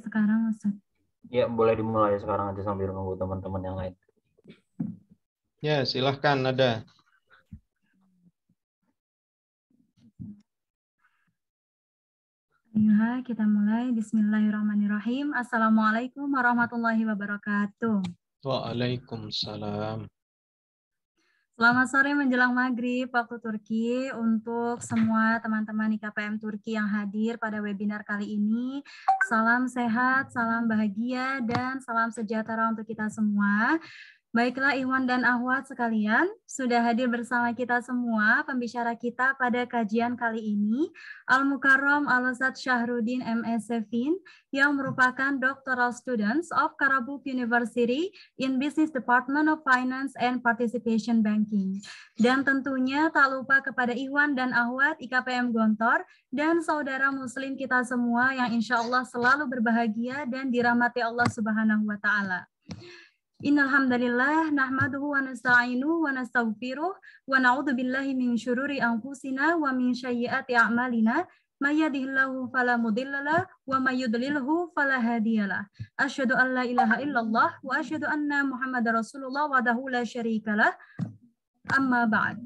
sekarang, Ustaz? Ya, boleh dimulai sekarang aja sambil nunggu teman-teman yang lain. Ya, silahkan ada. Ayo, kita mulai. Bismillahirrahmanirrahim. Assalamualaikum warahmatullahi wabarakatuh. Waalaikumsalam. Selamat sore menjelang maghrib waktu Turki untuk semua teman-teman IKPM Turki yang hadir pada webinar kali ini. Salam sehat, salam bahagia, dan salam sejahtera untuk kita semua. Baiklah Iwan dan Ahwat sekalian, sudah hadir bersama kita semua pembicara kita pada kajian kali ini, Al-Mukarram Al-Ustadz Syahruddin M.S. yang merupakan Doctoral Students of Karabuk University in Business Department of Finance and Participation Banking. Dan tentunya tak lupa kepada Iwan dan Ahwat IKPM Gontor dan saudara muslim kita semua yang insya Allah selalu berbahagia dan dirahmati Allah Subhanahu wa Ta'ala. Innal hamdalillah nahmaduhu wa nasta'inuhu wa nastaghfiruh wa na'udzu billahi min syururi anfusina wa min sayyiati a'malina may yahdihillahu fala mudhillalah wa may yudlilhu fala hadiyalah. Asyhadu an la ilaha illallah wa asyhadu anna Muhammadar Rasulullah wahdahu la syarikalah. Amma ba'd.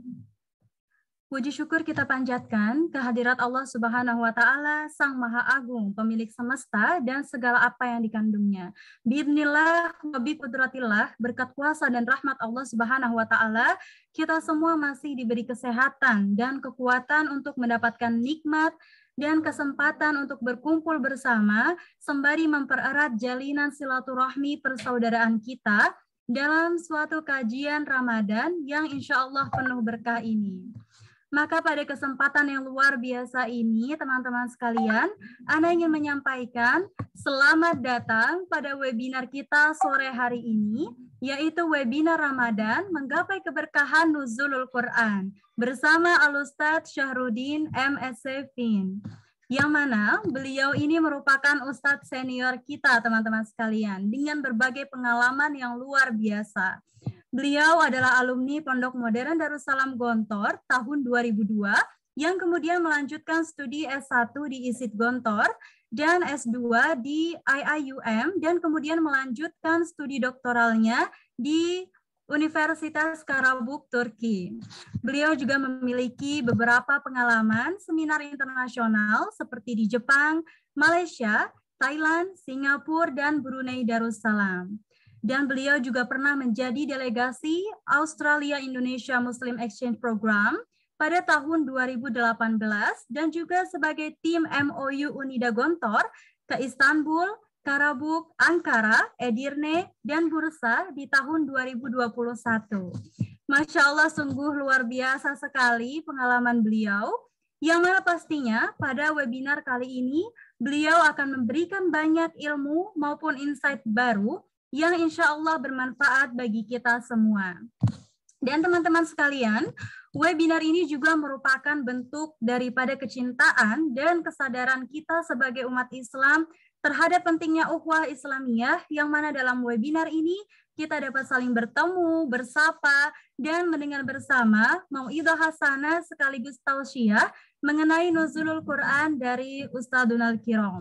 Puji syukur kita panjatkan kehadirat Allah Subhanahu wa Ta'ala, Sang Maha Agung, pemilik semesta dan segala apa yang dikandungnya. Biidznillah wa biqudratillah, berkat kuasa dan rahmat Allah Subhanahu wa Ta'ala, kita semua masih diberi kesehatan dan kekuatan untuk mendapatkan nikmat dan kesempatan untuk berkumpul bersama sembari mempererat jalinan silaturahmi persaudaraan kita dalam suatu kajian Ramadan yang insya Allah penuh berkah ini. Maka pada kesempatan yang luar biasa ini, teman-teman sekalian, Ana ingin menyampaikan selamat datang pada webinar kita sore hari ini, yaitu webinar Ramadan Menggapai Keberkahan Nuzulul Quran bersama Al-Ustadz Syahruddin M.S. yang mana beliau ini merupakan Ustadz senior kita, teman-teman sekalian, dengan berbagai pengalaman yang luar biasa. Beliau adalah alumni Pondok Modern Darussalam Gontor tahun 2002 yang kemudian melanjutkan studi S1 di ISIT Gontor dan S2 di IIUM dan kemudian melanjutkan studi doktoralnya di Universitas Karabuk, Turki. Beliau juga memiliki beberapa pengalaman seminar internasional seperti di Jepang, Malaysia, Thailand, Singapura, dan Brunei Darussalam. Dan beliau juga pernah menjadi delegasi Australia-Indonesia Muslim Exchange Program pada tahun 2018 dan juga sebagai tim MOU UNIDA Gontor ke Istanbul, Karabuk, Ankara, Edirne, dan Bursa di tahun 2021. Masya Allah, sungguh luar biasa sekali pengalaman beliau, yang mana pastinya pada webinar kali ini beliau akan memberikan banyak ilmu maupun insight baru yang insya Allah bermanfaat bagi kita semua. Dan teman-teman sekalian, webinar ini juga merupakan bentuk daripada kecintaan dan kesadaran kita sebagai umat Islam terhadap pentingnya ukhuwah Islamiyah, yang mana dalam webinar ini kita dapat saling bertemu, bersapa, dan mendengar bersama mau'idhah hasanah sekaligus tausiah mengenai nuzulul Quran dari Ustadzunal Kiram.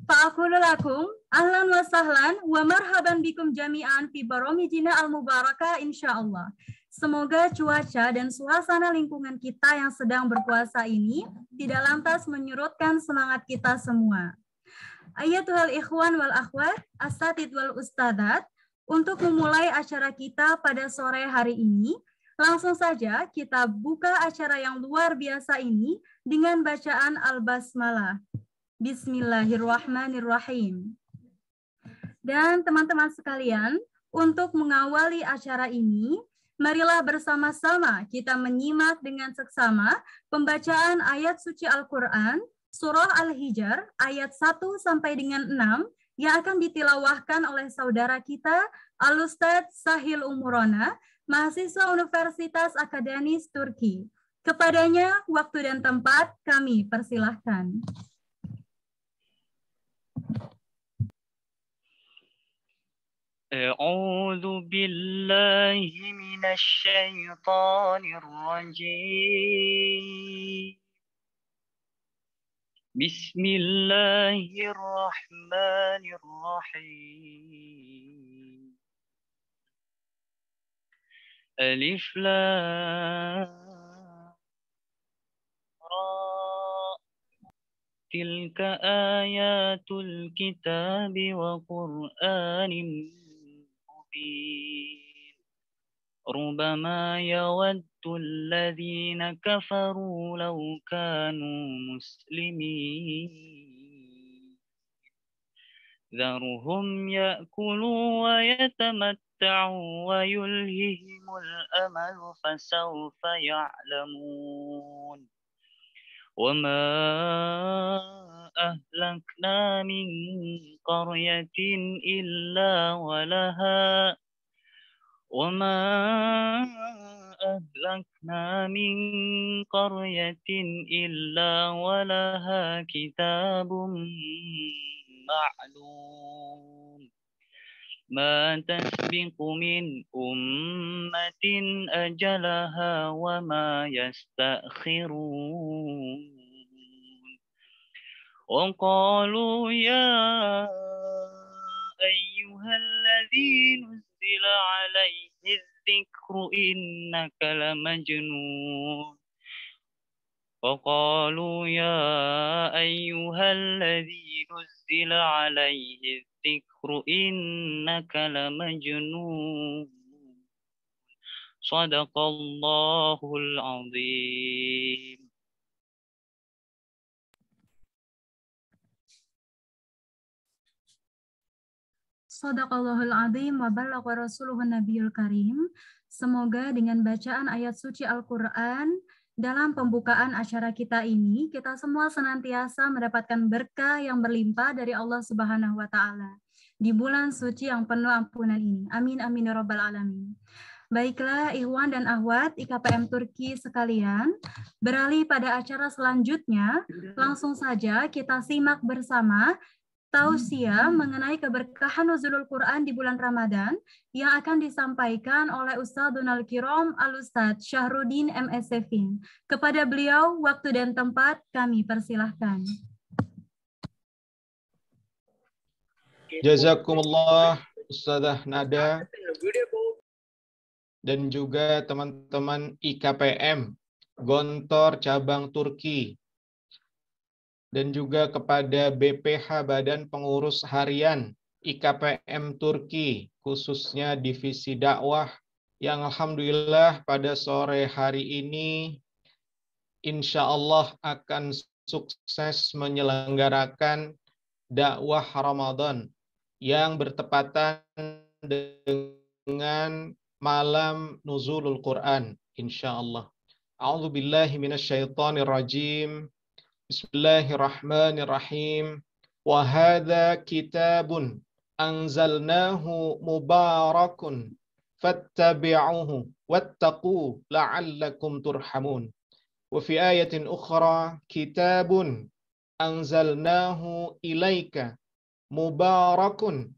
Fa'akulu lakum ahlan wa sahlan wa marhaban bikum jami'an fi baromijina al-mubarakah insyaallah. Semoga cuaca dan suasana lingkungan kita yang sedang berpuasa ini tidak lantas menyurutkan semangat kita semua. Ayatul ikhwan wal akhwat, asatid wal ustadzat, untuk memulai acara kita pada sore hari ini, langsung saja kita buka acara yang luar biasa ini dengan bacaan Al-Basmalah. Bismillahirrahmanirrahim. Dan teman-teman sekalian, untuk mengawali acara ini, marilah bersama-sama kita menyimak dengan seksama pembacaan ayat suci Al-Quran, Surah Al-Hijr, ayat 1 sampai dengan 6, yang akan ditilawahkan oleh saudara kita, Al-Ustadz Sahil Umurona, mahasiswa Universitas Akademis Turki. Kepadanya, waktu dan tempat kami persilahkan. أعوذ بالله من الشيطان الرجيم بسم الله الرحمن الرحيم ألف لام را تلك آيات الكتاب وقرآن مبين ربما يود الذين كفروا لو كانوا مسلمين ذرهم يأكلوا ويتمتعوا ويلههم الأمل فسوف يعلمون وما أهلكنا من قرية إلا ولها كتاب معلوم ما تسبق من أمة أجلها وما يستأخرون وقالوا يا أيها الذي نزل عليه الذكر إنك لمجنون وقالوا يا أيها الذي نزل عليه الذكر إنك لمجنون صدق الله العظيم. Shadaqallahul Azim wa ballagha rasuluhun nabiyul karim. Semoga dengan bacaan ayat suci Al-Quran dalam pembukaan acara kita ini, kita semua senantiasa mendapatkan berkah yang berlimpah dari Allah Subhanahu wa Ta'ala di bulan suci yang penuh ampunan ini. Amin amin ya rabbal alamin. Baiklah ikhwan dan akhwat IKPM Turki sekalian, beralih pada acara selanjutnya, langsung saja kita simak bersama tausiah mengenai keberkahan nuzulul Quran di bulan Ramadan yang akan disampaikan oleh Ustadzunal Kiram Al-Ustadz Syahruddin MS Sefin. Kepada beliau, waktu dan tempat kami persilahkan. Jazakumullah Ustadzah Nada dan juga teman-teman IKPM Gontor Cabang Turki, dan juga kepada BPH Badan Pengurus Harian IKPM Turki, khususnya Divisi Dakwah, yang alhamdulillah pada sore hari ini insya Allah akan sukses menyelenggarakan dakwah Ramadan yang bertepatan dengan malam nuzulul Quran insya Allah. A'udzu billahi minasyaitonir rajim. Bismillahirrahmanirrahim. Wa hadza kitabun anzalnahu mubarakun fattabi'uhu wattaqu la'allakum turhamun. Wa fi ayatin ukhra kitabun anzalnahu ilaika mubarakun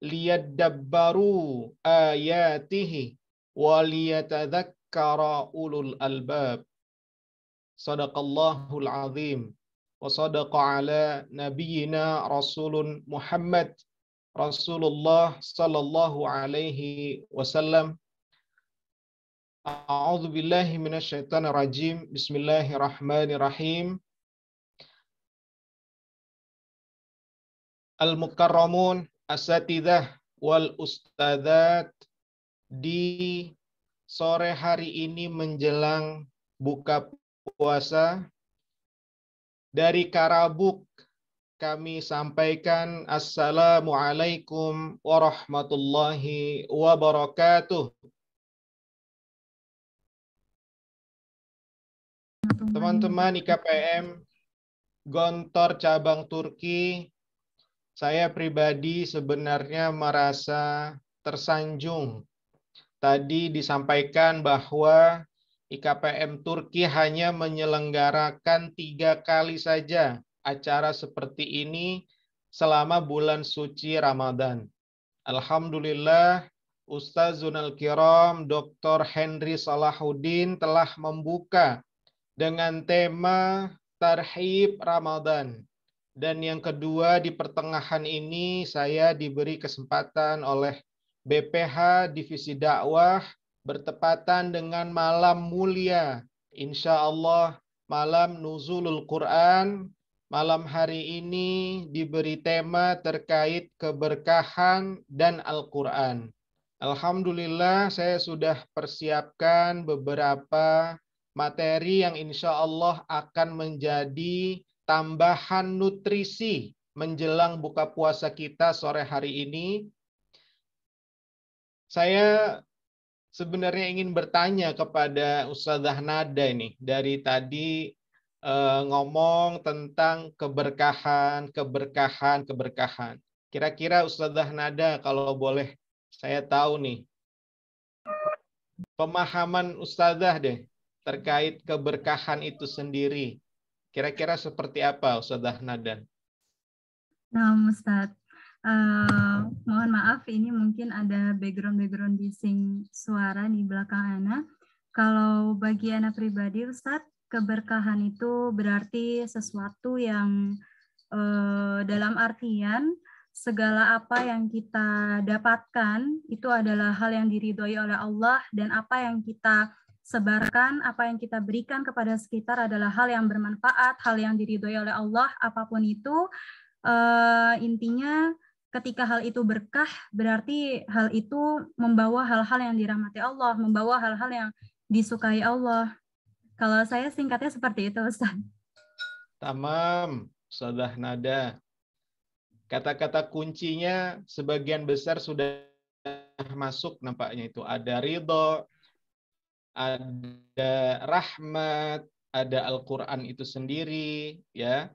liyadabbaru ayatihi wa liyatadhakkara ulul albab. Sadaqallahul azim wa sadaqa ala nabiyyina rasulun Muhammad Rasulullah sallallahu alaihi wasallam. A'udzu billahi minasyaitonir rajim. Bismillahirrahmanirrahim. Al-mukarramun asatidzah wal ustadzat, di sore hari ini menjelang buka puasa dari Karabuk kami sampaikan Assalamualaikum warahmatullahi wabarakatuh. Teman-teman IKPM Gontor Cabang Turki, saya pribadi sebenarnya merasa tersanjung. Tadi disampaikan bahwa IKPM Turki hanya menyelenggarakan 3 kali saja acara seperti ini selama bulan suci Ramadan. Alhamdulillah, Ustadzunal Kiram Dr. Henry Salahuddin telah membuka dengan tema Tarhib Ramadan. Dan yang kedua, di pertengahan ini saya diberi kesempatan oleh BPH Divisi Dakwah bertepatan dengan malam mulia. Insya Allah malam Nuzulul Quran. Malam hari ini diberi tema terkait keberkahan dan Al-Quran. Alhamdulillah saya sudah persiapkan beberapa materi yang insya Allah akan menjadi tambahan nutrisi menjelang buka puasa kita sore hari ini. Saya sebenarnya ingin bertanya kepada Ustadzah Nada ini. Dari tadi ngomong tentang keberkahan. Kira-kira Ustadzah Nada kalau boleh saya tahu nih, pemahaman Ustadzah deh terkait keberkahan itu sendiri. Kira-kira seperti apa Ustadzah Nada? Nah, Ustadz, mohon maaf ini mungkin ada background bising suara di belakang Ana. Kalau bagi Ana pribadi, Ustadz, keberkahan itu berarti sesuatu yang dalam artian segala apa yang kita dapatkan itu adalah hal yang diridhoi oleh Allah, dan apa yang kita sebarkan, apa yang kita berikan kepada sekitar adalah hal yang bermanfaat, hal yang diridhoi oleh Allah, apapun itu. Intinya ketika hal itu berkah, berarti hal itu membawa hal-hal yang dirahmati Allah, membawa hal-hal yang disukai Allah. Kalau saya singkatnya seperti itu, Ustaz. Tamam, Ustadzah Nada. Kata-kata kuncinya sebagian besar sudah masuk nampaknya itu. Ada ridho, ada rahmat, ada Al-Quran itu sendiri. Ya.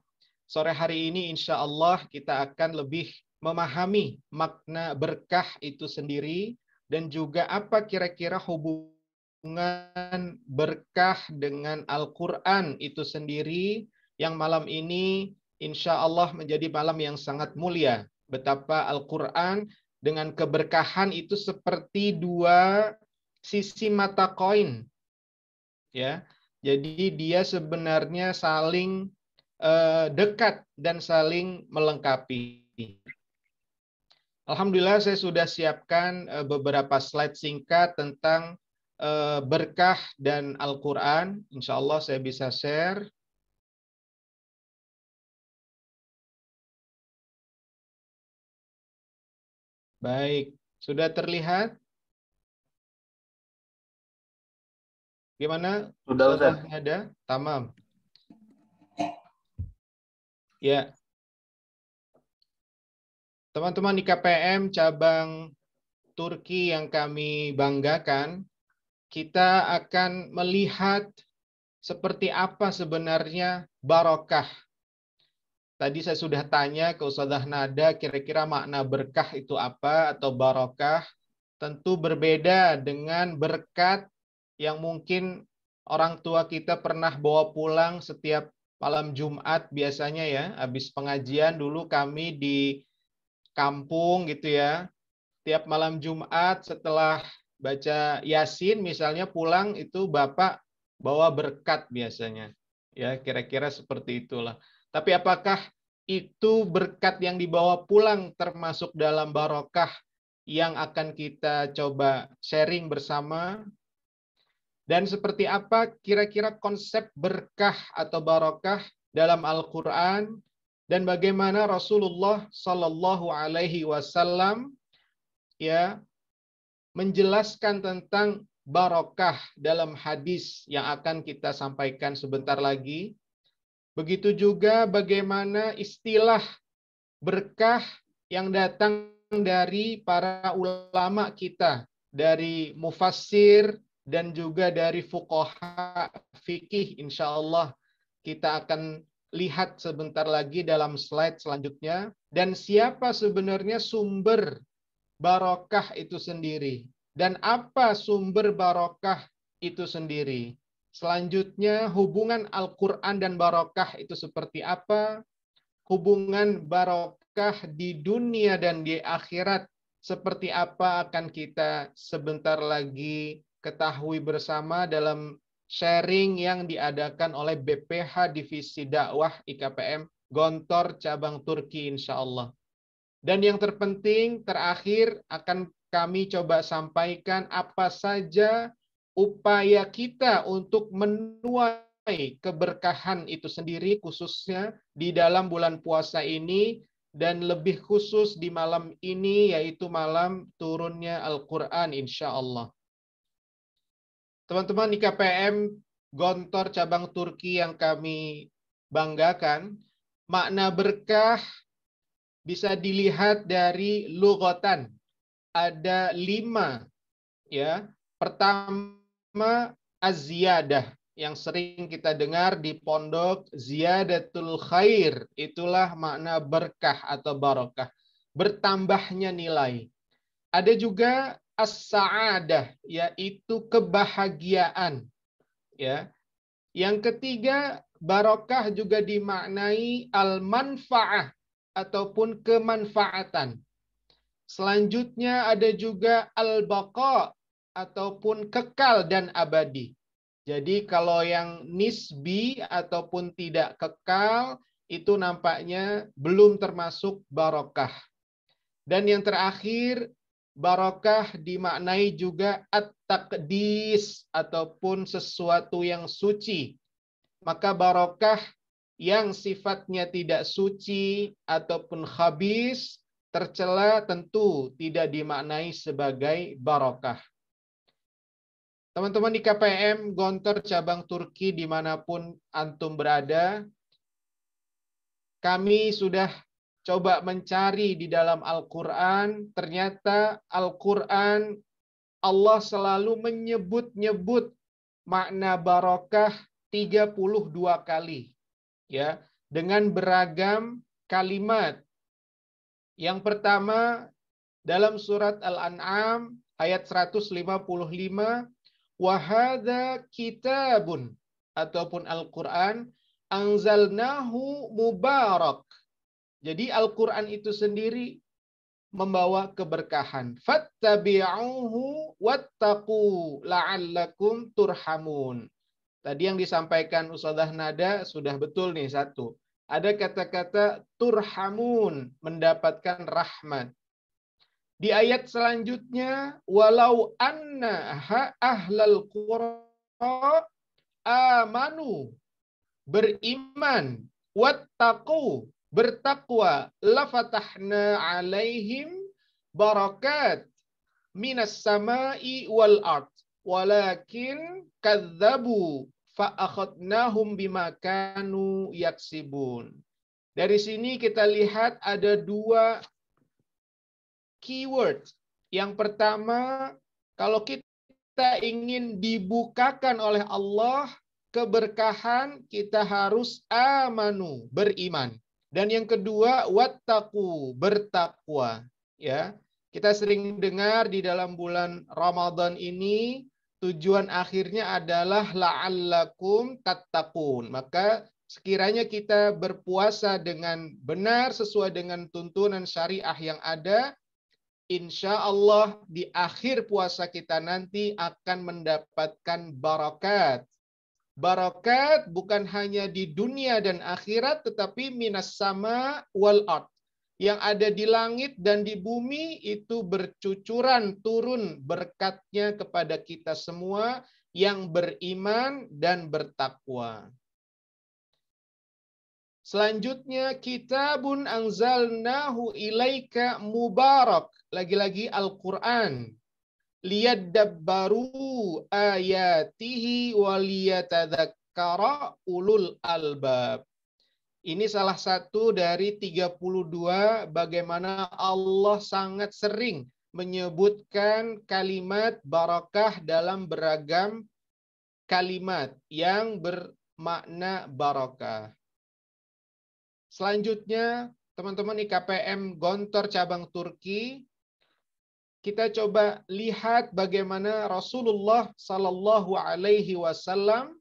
Sore hari ini insya Allah kita akan lebih memahami makna berkah itu sendiri dan juga apa kira-kira hubungan berkah dengan Al-Quran itu sendiri yang malam ini insya Allah menjadi malam yang sangat mulia. Betapa Al-Quran dengan keberkahan itu seperti dua sisi mata koin. Ya, jadi dia sebenarnya saling dekat dan saling melengkapi. Alhamdulillah saya sudah siapkan beberapa slide singkat tentang berkah dan Al-Quran. Insya Allah saya bisa share. Baik, sudah terlihat? Gimana? Sudah, Ustaz. Ada? Tamam. Ya. Teman-teman di KPM cabang Turki yang kami banggakan, kita akan melihat seperti apa sebenarnya barokah. Tadi saya sudah tanya ke Ustadzah Nada, kira-kira makna berkah itu apa atau barokah. Tentu berbeda dengan berkat yang mungkin orang tua kita pernah bawa pulang setiap malam Jumat biasanya ya. Habis pengajian dulu kami di kampung gitu ya. Tiap malam Jumat setelah baca Yasin misalnya pulang itu Bapak bawa berkat biasanya. Ya, kira-kira seperti itulah. Tapi apakah itu berkat yang dibawa pulang termasuk dalam barokah yang akan kita coba sharing bersama? Dan seperti apa kira-kira konsep berkah atau barokah dalam Al-Quran? Dan bagaimana Rasulullah Shallallahu Alaihi Wasallam ya menjelaskan tentang barokah dalam hadis yang akan kita sampaikan sebentar lagi. Begitu juga bagaimana istilah berkah yang datang dari para ulama kita, dari mufassir dan juga dari fuqaha fikih. Insya Allah kita akan lihat sebentar lagi dalam slide selanjutnya. Dan siapa sebenarnya sumber barokah itu sendiri. Dan apa sumber barokah itu sendiri. Selanjutnya hubungan Al-Quran dan barokah itu seperti apa. Hubungan barokah di dunia dan di akhirat seperti apa akan kita sebentar lagi ketahui bersama dalam sharing yang diadakan oleh BPH Divisi Dakwah IKPM Gontor Cabang Turki insya Allah. Dan yang terpenting terakhir akan kami coba sampaikan apa saja upaya kita untuk menuai keberkahan itu sendiri khususnya di dalam bulan puasa ini dan lebih khusus di malam ini yaitu malam turunnya Al-Quran insya Allah. Teman-teman di KPM Gontor Cabang Turki yang kami banggakan, makna berkah bisa dilihat dari lughatan. Ada 5 ya. Pertama az-ziyadah yang sering kita dengar di pondok ziyadatul khair, itulah makna berkah atau barokah, bertambahnya nilai. Ada juga as-sa'adah yaitu kebahagiaan ya. Yang ketiga barokah juga dimaknai al-manfaah ataupun kemanfaatan. Selanjutnya ada juga al-baqa ataupun kekal dan abadi. Jadi kalau yang nisbi ataupun tidak kekal itu nampaknya belum termasuk barokah. Dan yang terakhir barokah dimaknai juga at-taqdis ataupun sesuatu yang suci. Maka barokah yang sifatnya tidak suci ataupun khabis tercela tentu tidak dimaknai sebagai barokah. Teman-teman di KPM Gontor Cabang Turki dimanapun antum berada, kami sudah coba mencari di dalam Al-Quran, ternyata Al-Quran Allah selalu menyebut-nyebut makna barokah 32 kali. Ya, dengan beragam kalimat. Yang pertama dalam surat Al-An'am ayat 155, wa hadza kitabun ataupun Al-Qur'an anzalnahu mubarak. Jadi Al-Qur'an itu sendiri membawa keberkahan. Fattabi'uhu wattaqu la'allakum turhamun. Tadi yang disampaikan Ustadzah Nada sudah betul nih satu. Ada kata-kata turhamun, mendapatkan rahmat. Di ayat selanjutnya, walau anna ahlal qura amanu, beriman, wattaqu, bertakwa, lafatahna alaihim barakat minas samai wal ard, walakin kadzabu fa'akhadnahum bima kanu yaksibun. Dari sini kita lihat ada 2 keyword. Yang pertama, kalau kita ingin dibukakan oleh Allah keberkahan, kita harus amanu, beriman. Dan yang kedua, wattaqu, bertakwa. Ya, kita sering dengar di dalam bulan Ramadan ini tujuan akhirnya adalah la'allakum tattaqun. Maka sekiranya kita berpuasa dengan benar sesuai dengan tuntunan syariah yang ada, insya Allah di akhir puasa kita nanti akan mendapatkan barakat. Barakat bukan hanya di dunia dan akhirat, tetapi minas sama wal ard. Yang ada di langit dan di bumi itu bercucuran turun berkatnya kepada kita semua yang beriman dan bertakwa. Selanjutnya, kitabun anzalnahu ilaika mubarak. Lagi-lagi Al-Quran. Liyadabbaru ayatihi waliyatadzakkara ulul albab. Ini salah satu dari 32 bagaimana Allah sangat sering menyebutkan kalimat barakah dalam beragam kalimat yang bermakna barakah. Selanjutnya, teman-teman IKPM Gontor Cabang Turki, kita coba lihat bagaimana Rasulullah Sallallahu Alaihi Wasallam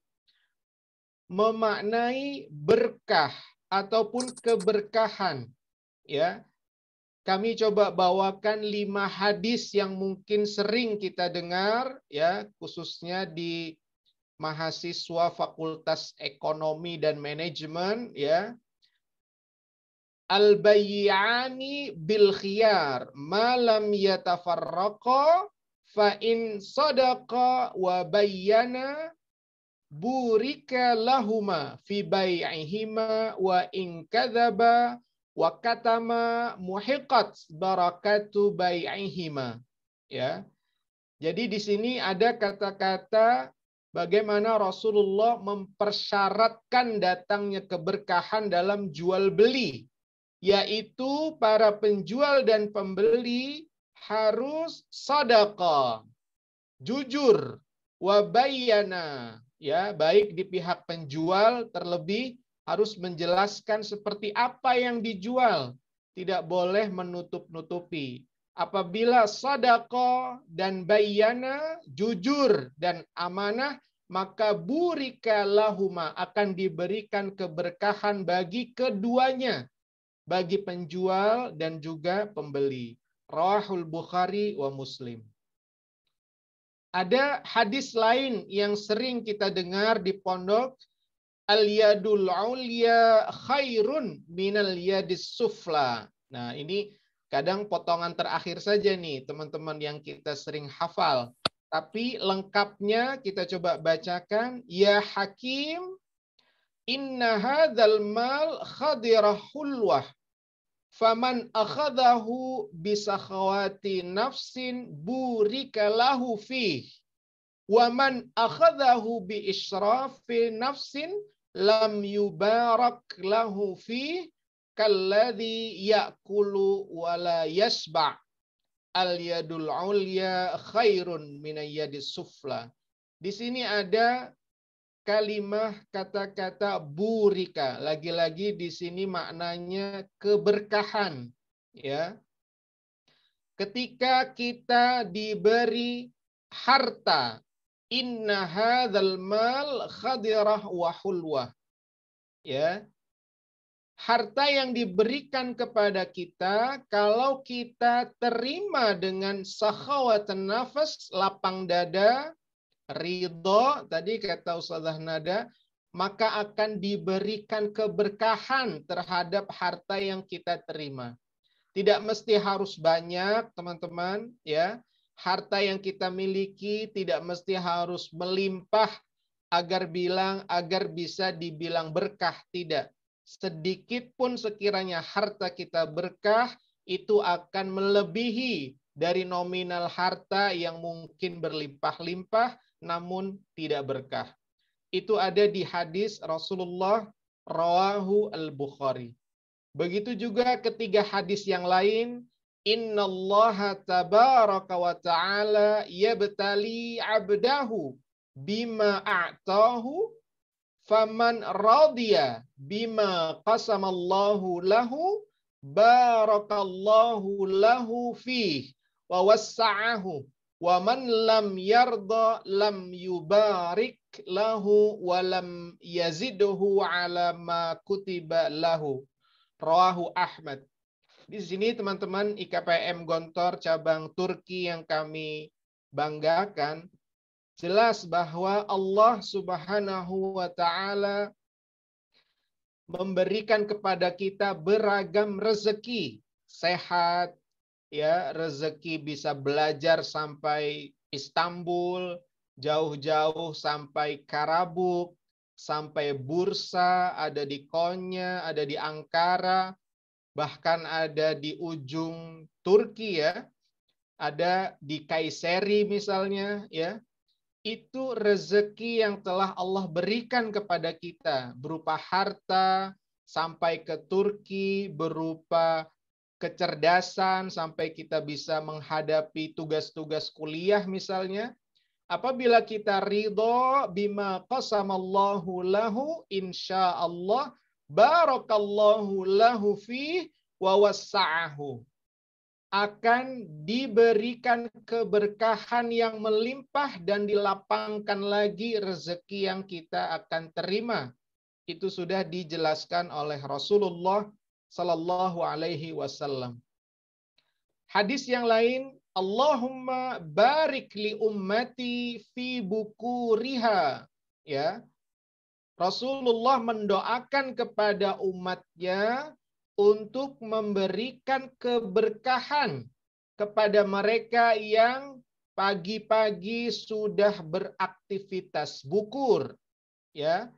memaknai berkah ataupun keberkahan. Ya, kami coba bawakan 5 hadis yang mungkin sering kita dengar, ya, khususnya di mahasiswa Fakultas Ekonomi dan Manajemen, ya. Al-bayyani bil khiyar ma lam yatafarraqa fa in sadaqa wa bayyana burika lahuma fi bai'ihima wa in kadzaba wa katama muhiqat barakatu bai'ihima. Ya. Jadi di sini ada kata-kata bagaimana Rasulullah mempersyaratkan datangnya keberkahan dalam jual beli, yaitu para penjual dan pembeli harus sedekah, jujur, wabayana, ya, baik di pihak penjual terlebih harus menjelaskan seperti apa yang dijual, tidak boleh menutup-nutupi. Apabila sedekah dan bayana, jujur dan amanah, maka burika lahuma, akan diberikan keberkahan bagi keduanya, bagi penjual dan juga pembeli. Rawahul Bukhari wa Muslim. Ada hadis lain yang sering kita dengar di pondok, al-yadul ulya khairun minal yadis sufla. Nah, ini kadang potongan terakhir saja nih, teman-teman yang kita sering hafal. Tapi lengkapnya kita coba bacakan. Ya Hakim, inna hadzal mal khadirah hulwah. Faman akhadahu bisakhawati nafsin burika lahu fih. Waman akhadahu bi israfi nafsin lam yubarak lahu fih. Kalladhi ya'kulu wala yasba'. Al-yadul ulya khairun minayyadis sufla. Di sini ada kalimah kata-kata burika. Lagi-lagi di sini maknanya keberkahan, ya. Ketika kita diberi harta, inna hadzal mal khadirah wa hulwah. Ya. Harta yang diberikan kepada kita, kalau kita terima dengan sakhawatan nafas, lapang dada, ridho, tadi kata Ustazah Nada, maka akan diberikan keberkahan terhadap harta yang kita terima. Tidak mesti harus banyak, teman-teman, ya. Harta yang kita miliki tidak mesti harus melimpah agar bisa dibilang berkah, tidak. Sedikit pun sekiranya harta kita berkah, itu akan melebihi dari nominal harta yang mungkin berlimpah-limpah namun tidak berkah. Itu ada di hadis Rasulullah rawahu al-Bukhari. Begitu juga ketiga hadis yang lain, innallaha tabaraka wa ta'ala yabtali 'abdahu bima a'tahu faman radiya bima qasamallahu lahu barakallahu lahu fih wa wassa'ahu wa man lam yarda lam yubarik lahu wa lam yazidhu ala ma kutiba lahu. Rawahu Ahmad. Di sini teman-teman IKPM Gontor cabang Turki yang kami banggakan, jelas bahwa Allah Subhanahu wa taala memberikan kepada kita beragam rezeki, sehat, ya, rezeki bisa belajar sampai Istanbul, jauh-jauh sampai Karabuk, sampai Bursa, ada di Konya, ada di Ankara, bahkan ada di ujung Turki, ya. Ada di Kayseri misalnya, ya. Itu rezeki yang telah Allah berikan kepada kita berupa harta sampai ke Turki, berupa kecerdasan sampai kita bisa menghadapi tugas-tugas kuliah misalnya. Apabila kita ridho bima qasamallahu lahu, insyaallah barakallahu lahu fih wa wassa'ahu. Akan diberikan keberkahan yang melimpah dan dilapangkan lagi rezeki yang kita akan terima. Itu sudah dijelaskan oleh Rasulullah Sallallahu Alaihi Wasallam. Hadis yang lain, Allahumma barik li ummati fi bukuriha ya, Rasulullah mendoakan kepada umatnya untuk memberikan keberkahan kepada mereka yang pagi-pagi sudah beraktivitas bukur, ya.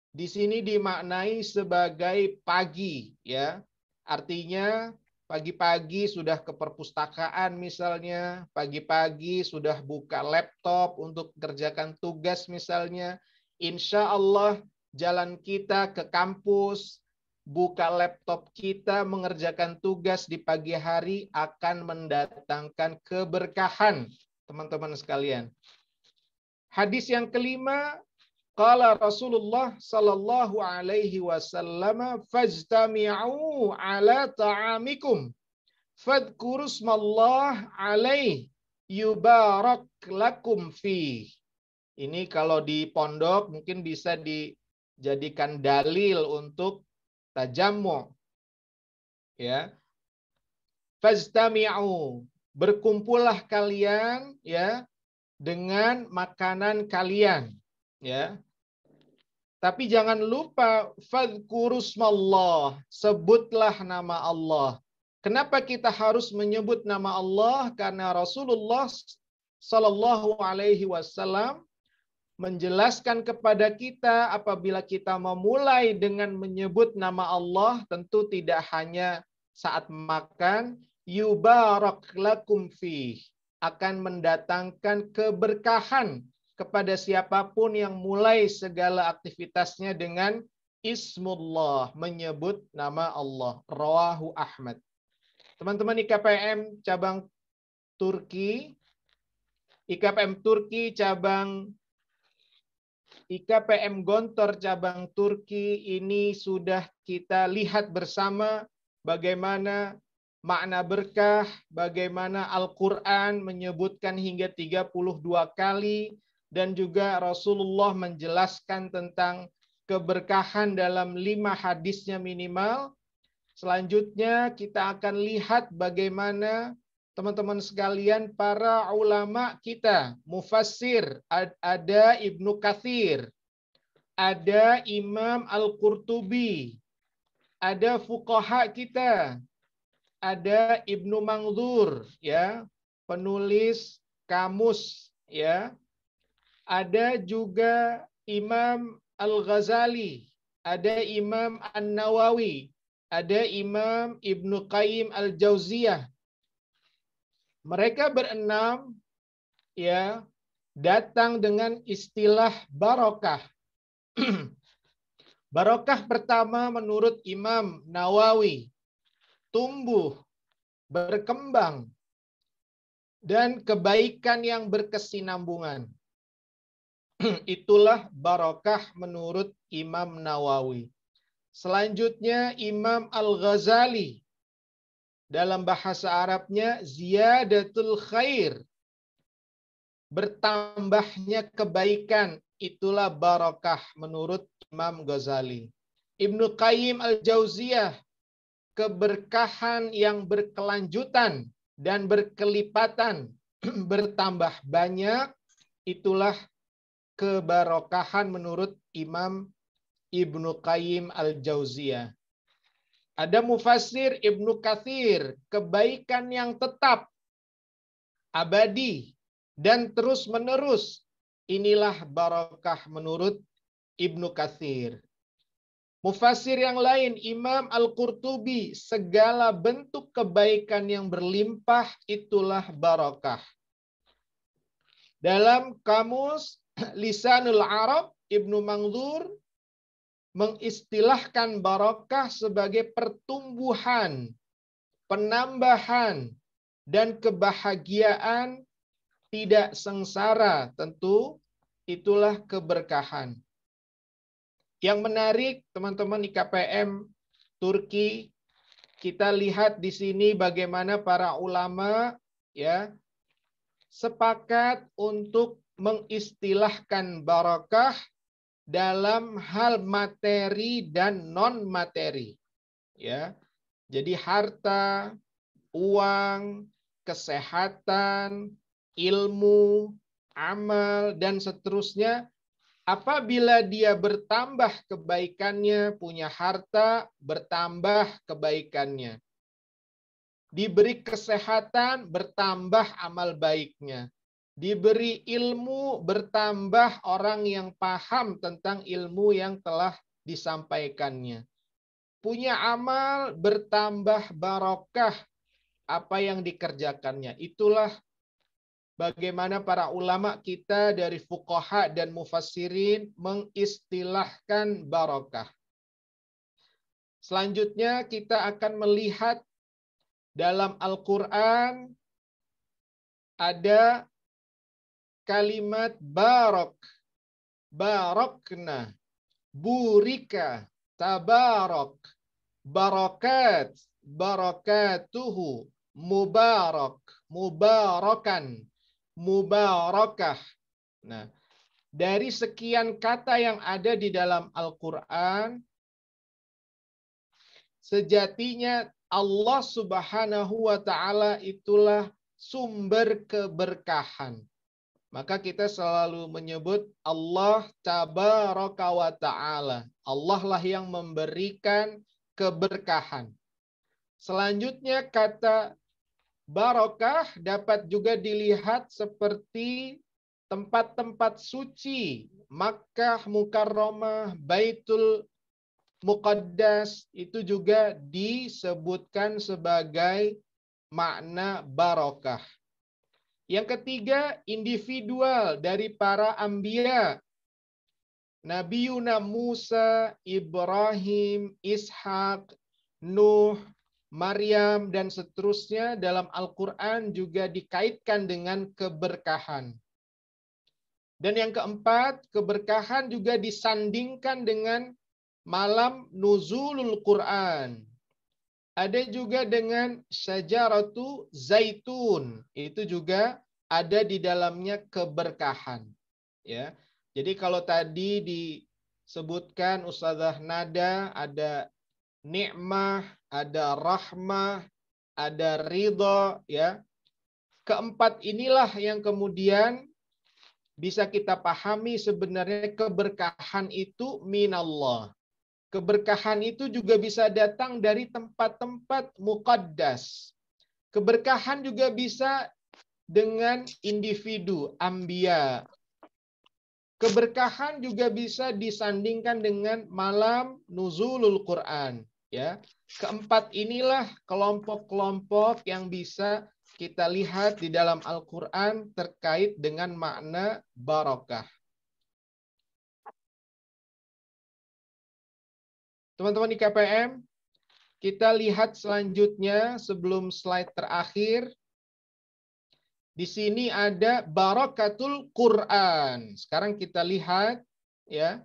Di sini dimaknai sebagai pagi, ya. Artinya pagi-pagi sudah ke perpustakaan misalnya, pagi-pagi sudah buka laptop untuk kerjakan tugas misalnya. Insya Allah jalan kita ke kampus, buka laptop kita, mengerjakan tugas di pagi hari akan mendatangkan keberkahan, teman-teman sekalian. Hadis yang kelima, qala Rasulullah sallallahu alaihi wasallam, fajtami'u ala ta'amikum fadhkuru smallah alaih yubarak lakum fi. Ini kalau di pondok mungkin bisa dijadikan dalil untuk tajammu. Ya. Fajtami'u, berkumpullah kalian, ya, dengan makanan kalian, ya. Tapi jangan lupa fadhkuru smallah, sebutlah nama Allah. Kenapa kita harus menyebut nama Allah? Karena Rasulullah sallallahu alaihi wasallam menjelaskan kepada kita apabila kita memulai dengan menyebut nama Allah, tentu tidak hanya saat makan, yubarak lakum fi, akan mendatangkan keberkahan kepada siapapun yang mulai segala aktivitasnya dengan ismullah, menyebut nama Allah. Rawahu Ahmad. Teman-teman IKPM cabang Turki, IKPM Turki cabang IKPM Gontor cabang Turki ini sudah kita lihat bersama bagaimana makna berkah, bagaimana Al-Quran menyebutkan hingga 32 kali, dan juga Rasulullah menjelaskan tentang keberkahan dalam 5 hadisnya minimal. Selanjutnya kita akan lihat bagaimana teman-teman sekalian, para ulama kita, mufassir, ada Ibnu Katsir, ada Imam Al-Qurtubi, ada fuqaha kita, ada Ibnu Manzur, ya, penulis kamus, ya. Ada juga Imam Al-Ghazali, ada Imam An-Nawawi, ada Imam Ibnu Qayyim Al-Jauziyah. Mereka berenam, ya, datang dengan istilah barokah. Barokah pertama menurut Imam Nawawi, tumbuh, berkembang, dan kebaikan yang berkesinambungan. Itulah barokah menurut Imam Nawawi. Selanjutnya Imam Al-Ghazali, dalam bahasa Arabnya ziyadatul khair, bertambahnya kebaikan, itulah barokah menurut Imam Ghazali. Ibnu Qayyim Al-Jauziyah, keberkahan yang berkelanjutan dan berkelipatan, bertambah banyak, itulah kebarokahan menurut Imam Ibnu Qayyim Al-Jauziyah. Ada mufassir Ibnu Katsir, kebaikan yang tetap, abadi, dan terus-menerus. Inilah barokah menurut Ibnu Katsir. Mufassir yang lain, Imam Al-Qurtubi, segala bentuk kebaikan yang berlimpah, itulah barokah. Dalam kamus Lisanul Arab, Ibnu Manzur mengistilahkan barokah sebagai pertumbuhan, penambahan, dan kebahagiaan, tidak sengsara. Tentu itulah keberkahan. Yang menarik, teman-teman IKPM Turki, kita lihat di sini bagaimana para ulama, ya, sepakat untuk mengistilahkan barokah dalam hal materi dan non materi, ya. Jadi harta, uang, kesehatan, ilmu, amal, dan seterusnya Apabila dia bertambah kebaikannya, punya harta, bertambah kebaikannya. Diberi kesehatan, bertambah amal baiknya. Diberi ilmu, bertambah orang yang paham tentang ilmu yang telah disampaikannya. Punya amal, bertambah barokah apa yang dikerjakannya. Itulah bagaimana para ulama kita dari fuqaha dan mufassirin mengistilahkan barokah. Selanjutnya kita akan melihat dalam Al-Quran ada kalimat barok, barokna, burika, tabarok, barokat, barokatuhu, mubarak, mubarakan, mubarakah. Nah, dari sekian kata yang ada di dalam Al-Quran, sejatinya Allah Subhanahu wa Ta'ala itulah sumber keberkahan. Maka kita selalu menyebut Allah Tabaraka wa Ta'ala. Allah lah yang memberikan keberkahan. Selanjutnya kata barokah dapat juga dilihat seperti tempat-tempat suci. Makkah Mukarramah, Baitul Muqaddas itu juga disebutkan sebagai makna barokah. Yang ketiga, individual dari para anbiya. Nabiuna Musa, Ibrahim, Ishak, Nuh, Maryam, dan seterusnya dalam Al-Quran juga dikaitkan dengan keberkahan. Dan yang keempat, keberkahan juga disandingkan dengan malam nuzulul Quran. Ada juga dengan syajaratu zaitun. Itu juga ada di dalamnya keberkahan. Ya. Jadi kalau tadi disebutkan Ustazah Nada ada nikmah, ada rahmah, ada ridho, ya. Keempat inilah yang kemudian bisa kita pahami sebenarnya keberkahan itu minallah. Keberkahan itu juga bisa datang dari tempat-tempat muqaddas. Keberkahan juga bisa dengan individu, anbiya. Keberkahan juga bisa disandingkan dengan malam nuzulul Quran. Ya, keempat inilah kelompok-kelompok yang bisa kita lihat di dalam Al-Quran terkait dengan makna barokah. Teman-teman di KPM, kita lihat selanjutnya sebelum slide terakhir. Di sini ada barakatul Quran. Sekarang kita lihat ya.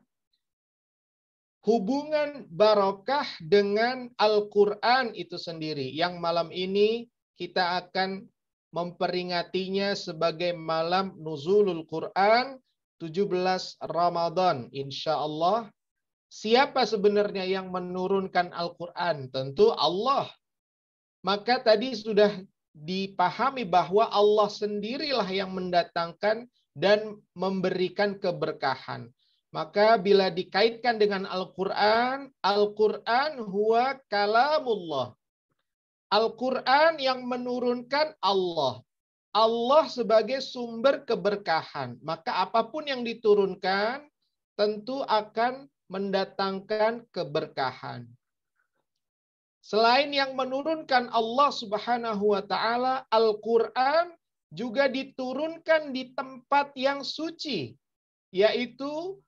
Hubungan barokah dengan Al-Quran itu sendiri. Yang malam ini kita akan memperingatinya sebagai malam nuzulul Quran 17 Ramadan. Insya Allah. Siapa sebenarnya yang menurunkan Al-Quran? Tentu Allah. Maka tadi sudah dipahami bahwa Allah sendirilah yang mendatangkan dan memberikan keberkahan. Maka bila dikaitkan dengan Al-Quran, Al-Quran huwa kalamullah. Al-Quran yang menurunkan Allah. Allah sebagai sumber keberkahan. Maka apapun yang diturunkan tentu akan mendatangkan keberkahan. Selain yang menurunkan Allah Subhanahu wa Ta'ala, Al-Quran juga diturunkan di tempat yang suci, yaitu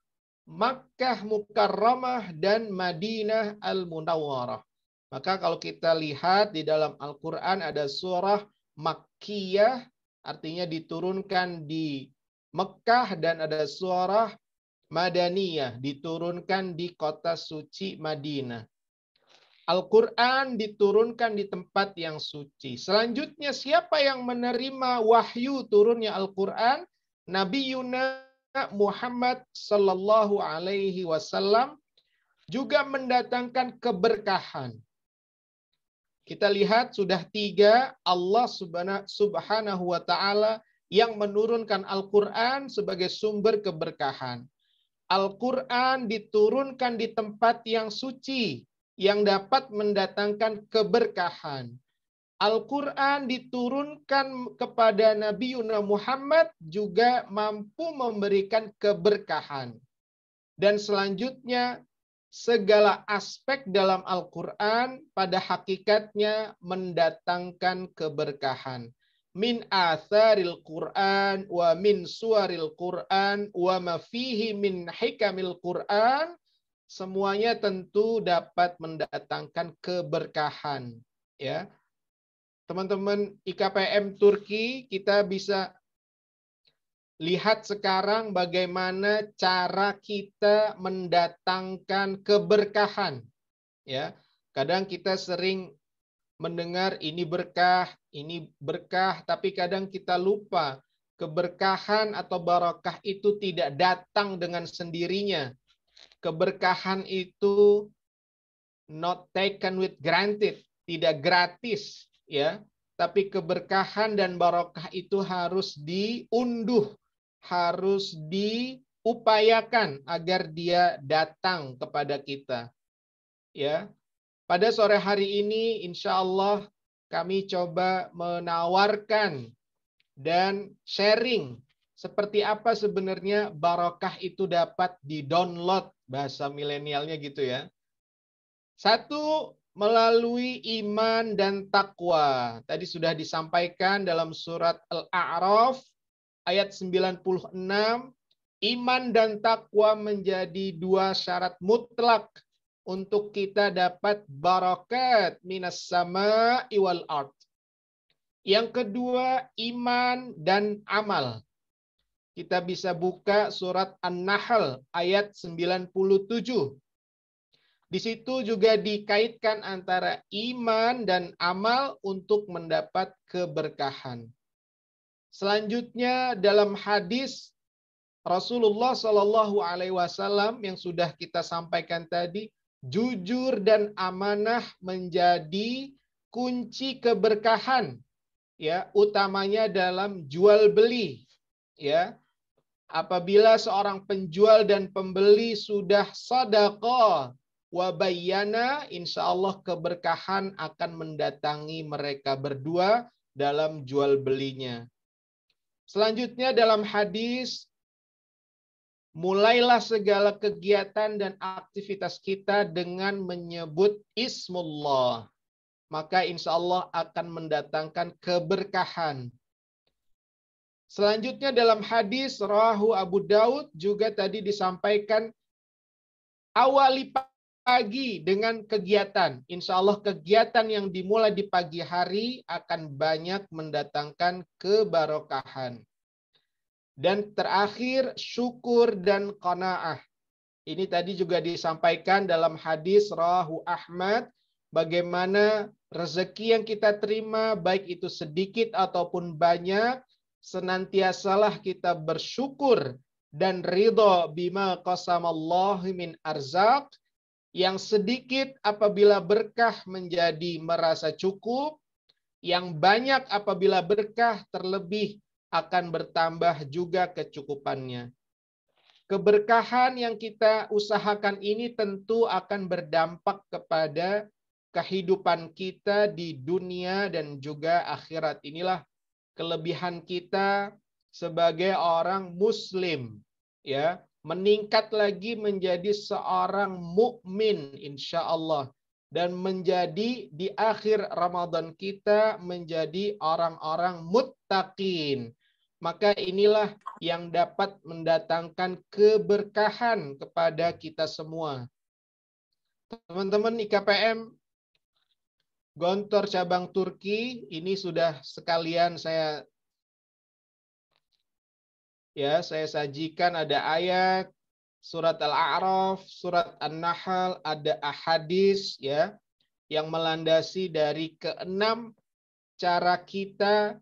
Makkah Mukarramah dan Madinah Al-Munawwarah. Maka kalau kita lihat di dalam Al-Quran ada surah Makkiyah, artinya diturunkan di Mekkah, dan ada surah Madaniyah, diturunkan di kota suci Madinah. Al-Quran diturunkan di tempat yang suci. Selanjutnya, siapa yang menerima wahyu turunnya Al-Quran? Nabi Muhammad Sallallahu Alaihi Wasallam juga mendatangkan keberkahan. Kita lihat sudah 3 Allah Subhanahu Wa Ta'ala yang menurunkan Al-Quran sebagai sumber keberkahan. Al-Quran diturunkan di tempat yang suci, yang dapat mendatangkan keberkahan. Al-Quran diturunkan kepada Nabi Muhammad juga mampu memberikan keberkahan. Dan selanjutnya, segala aspek dalam Al-Quran pada hakikatnya mendatangkan keberkahan. Min atharil Quran wa min suaril Quran wa ma fihi min hikamil Quran, semuanya tentu dapat mendatangkan keberkahan. Ya, teman-teman IKPM Turki, kita bisa lihat sekarang bagaimana cara kita mendatangkan keberkahan. Ya, kadang kita sering mendengar ini berkah, tapi kadang kita lupa keberkahan atau barokah itu tidak datang dengan sendirinya. Keberkahan itu not taken with granted, tidak gratis, ya. Tapi keberkahan dan barokah itu harus diunduh, harus diupayakan agar dia datang kepada kita. Ya. Pada sore hari ini insya Allah kami coba menawarkan dan sharing seperti apa sebenarnya barokah itu dapat di-download, bahasa milenialnya gitu ya. Satu, melalui iman dan takwa. Tadi sudah disampaikan dalam surat Al-A'raf ayat 96, iman dan takwa menjadi dua syarat mutlak untuk kita dapat barakat minas sama'i wal ard. Yang kedua, iman dan amal. Kita bisa buka surat An-Nahl ayat 97. Di situ juga dikaitkan antara iman dan amal untuk mendapat keberkahan. Selanjutnya dalam hadis Rasulullah Shallallahu Alaihi Wasallam yang sudah kita sampaikan tadi, jujur dan amanah menjadi kunci keberkahan, ya, utamanya dalam jual beli, ya. Apabila seorang penjual dan pembeli sudah sedekah wabayana, insya Allah keberkahan akan mendatangi mereka berdua dalam jual belinya. Selanjutnya dalam hadis, mulailah segala kegiatan dan aktivitas kita dengan menyebut Ismullah. Maka insya Allah akan mendatangkan keberkahan. Selanjutnya dalam hadis rawahu Abu Daud juga tadi disampaikan, awali pagi dengan kegiatan. Insya Allah kegiatan yang dimulai di pagi hari akan banyak mendatangkan kebarokahan. Dan terakhir, syukur dan qanaah. Ini tadi juga disampaikan dalam hadis rawahu Ahmad, bagaimana rezeki yang kita terima, baik itu sedikit ataupun banyak, senantiasalah kita bersyukur dan ridho bima qasamallahu min arzaq. Yang sedikit apabila berkah menjadi merasa cukup, yang banyak apabila berkah terlebih akan bertambah juga kecukupannya. Keberkahan yang kita usahakan ini tentu akan berdampak kepada kehidupan kita di dunia dan juga akhirat. Inilah kelebihan kita sebagai orang muslim, ya, meningkat lagi menjadi seorang mukmin insya Allah, dan menjadi di akhir Ramadan kita menjadi orang-orang muttaqin. Maka inilah yang dapat mendatangkan keberkahan kepada kita semua. Teman-teman IKPM Gontor cabang Turki, ini sudah sekalian saya sajikan, ada ayat surat Al-A'raf, surat An-Nahl, ada ahadis, ya, yang melandasi dari keenam cara kita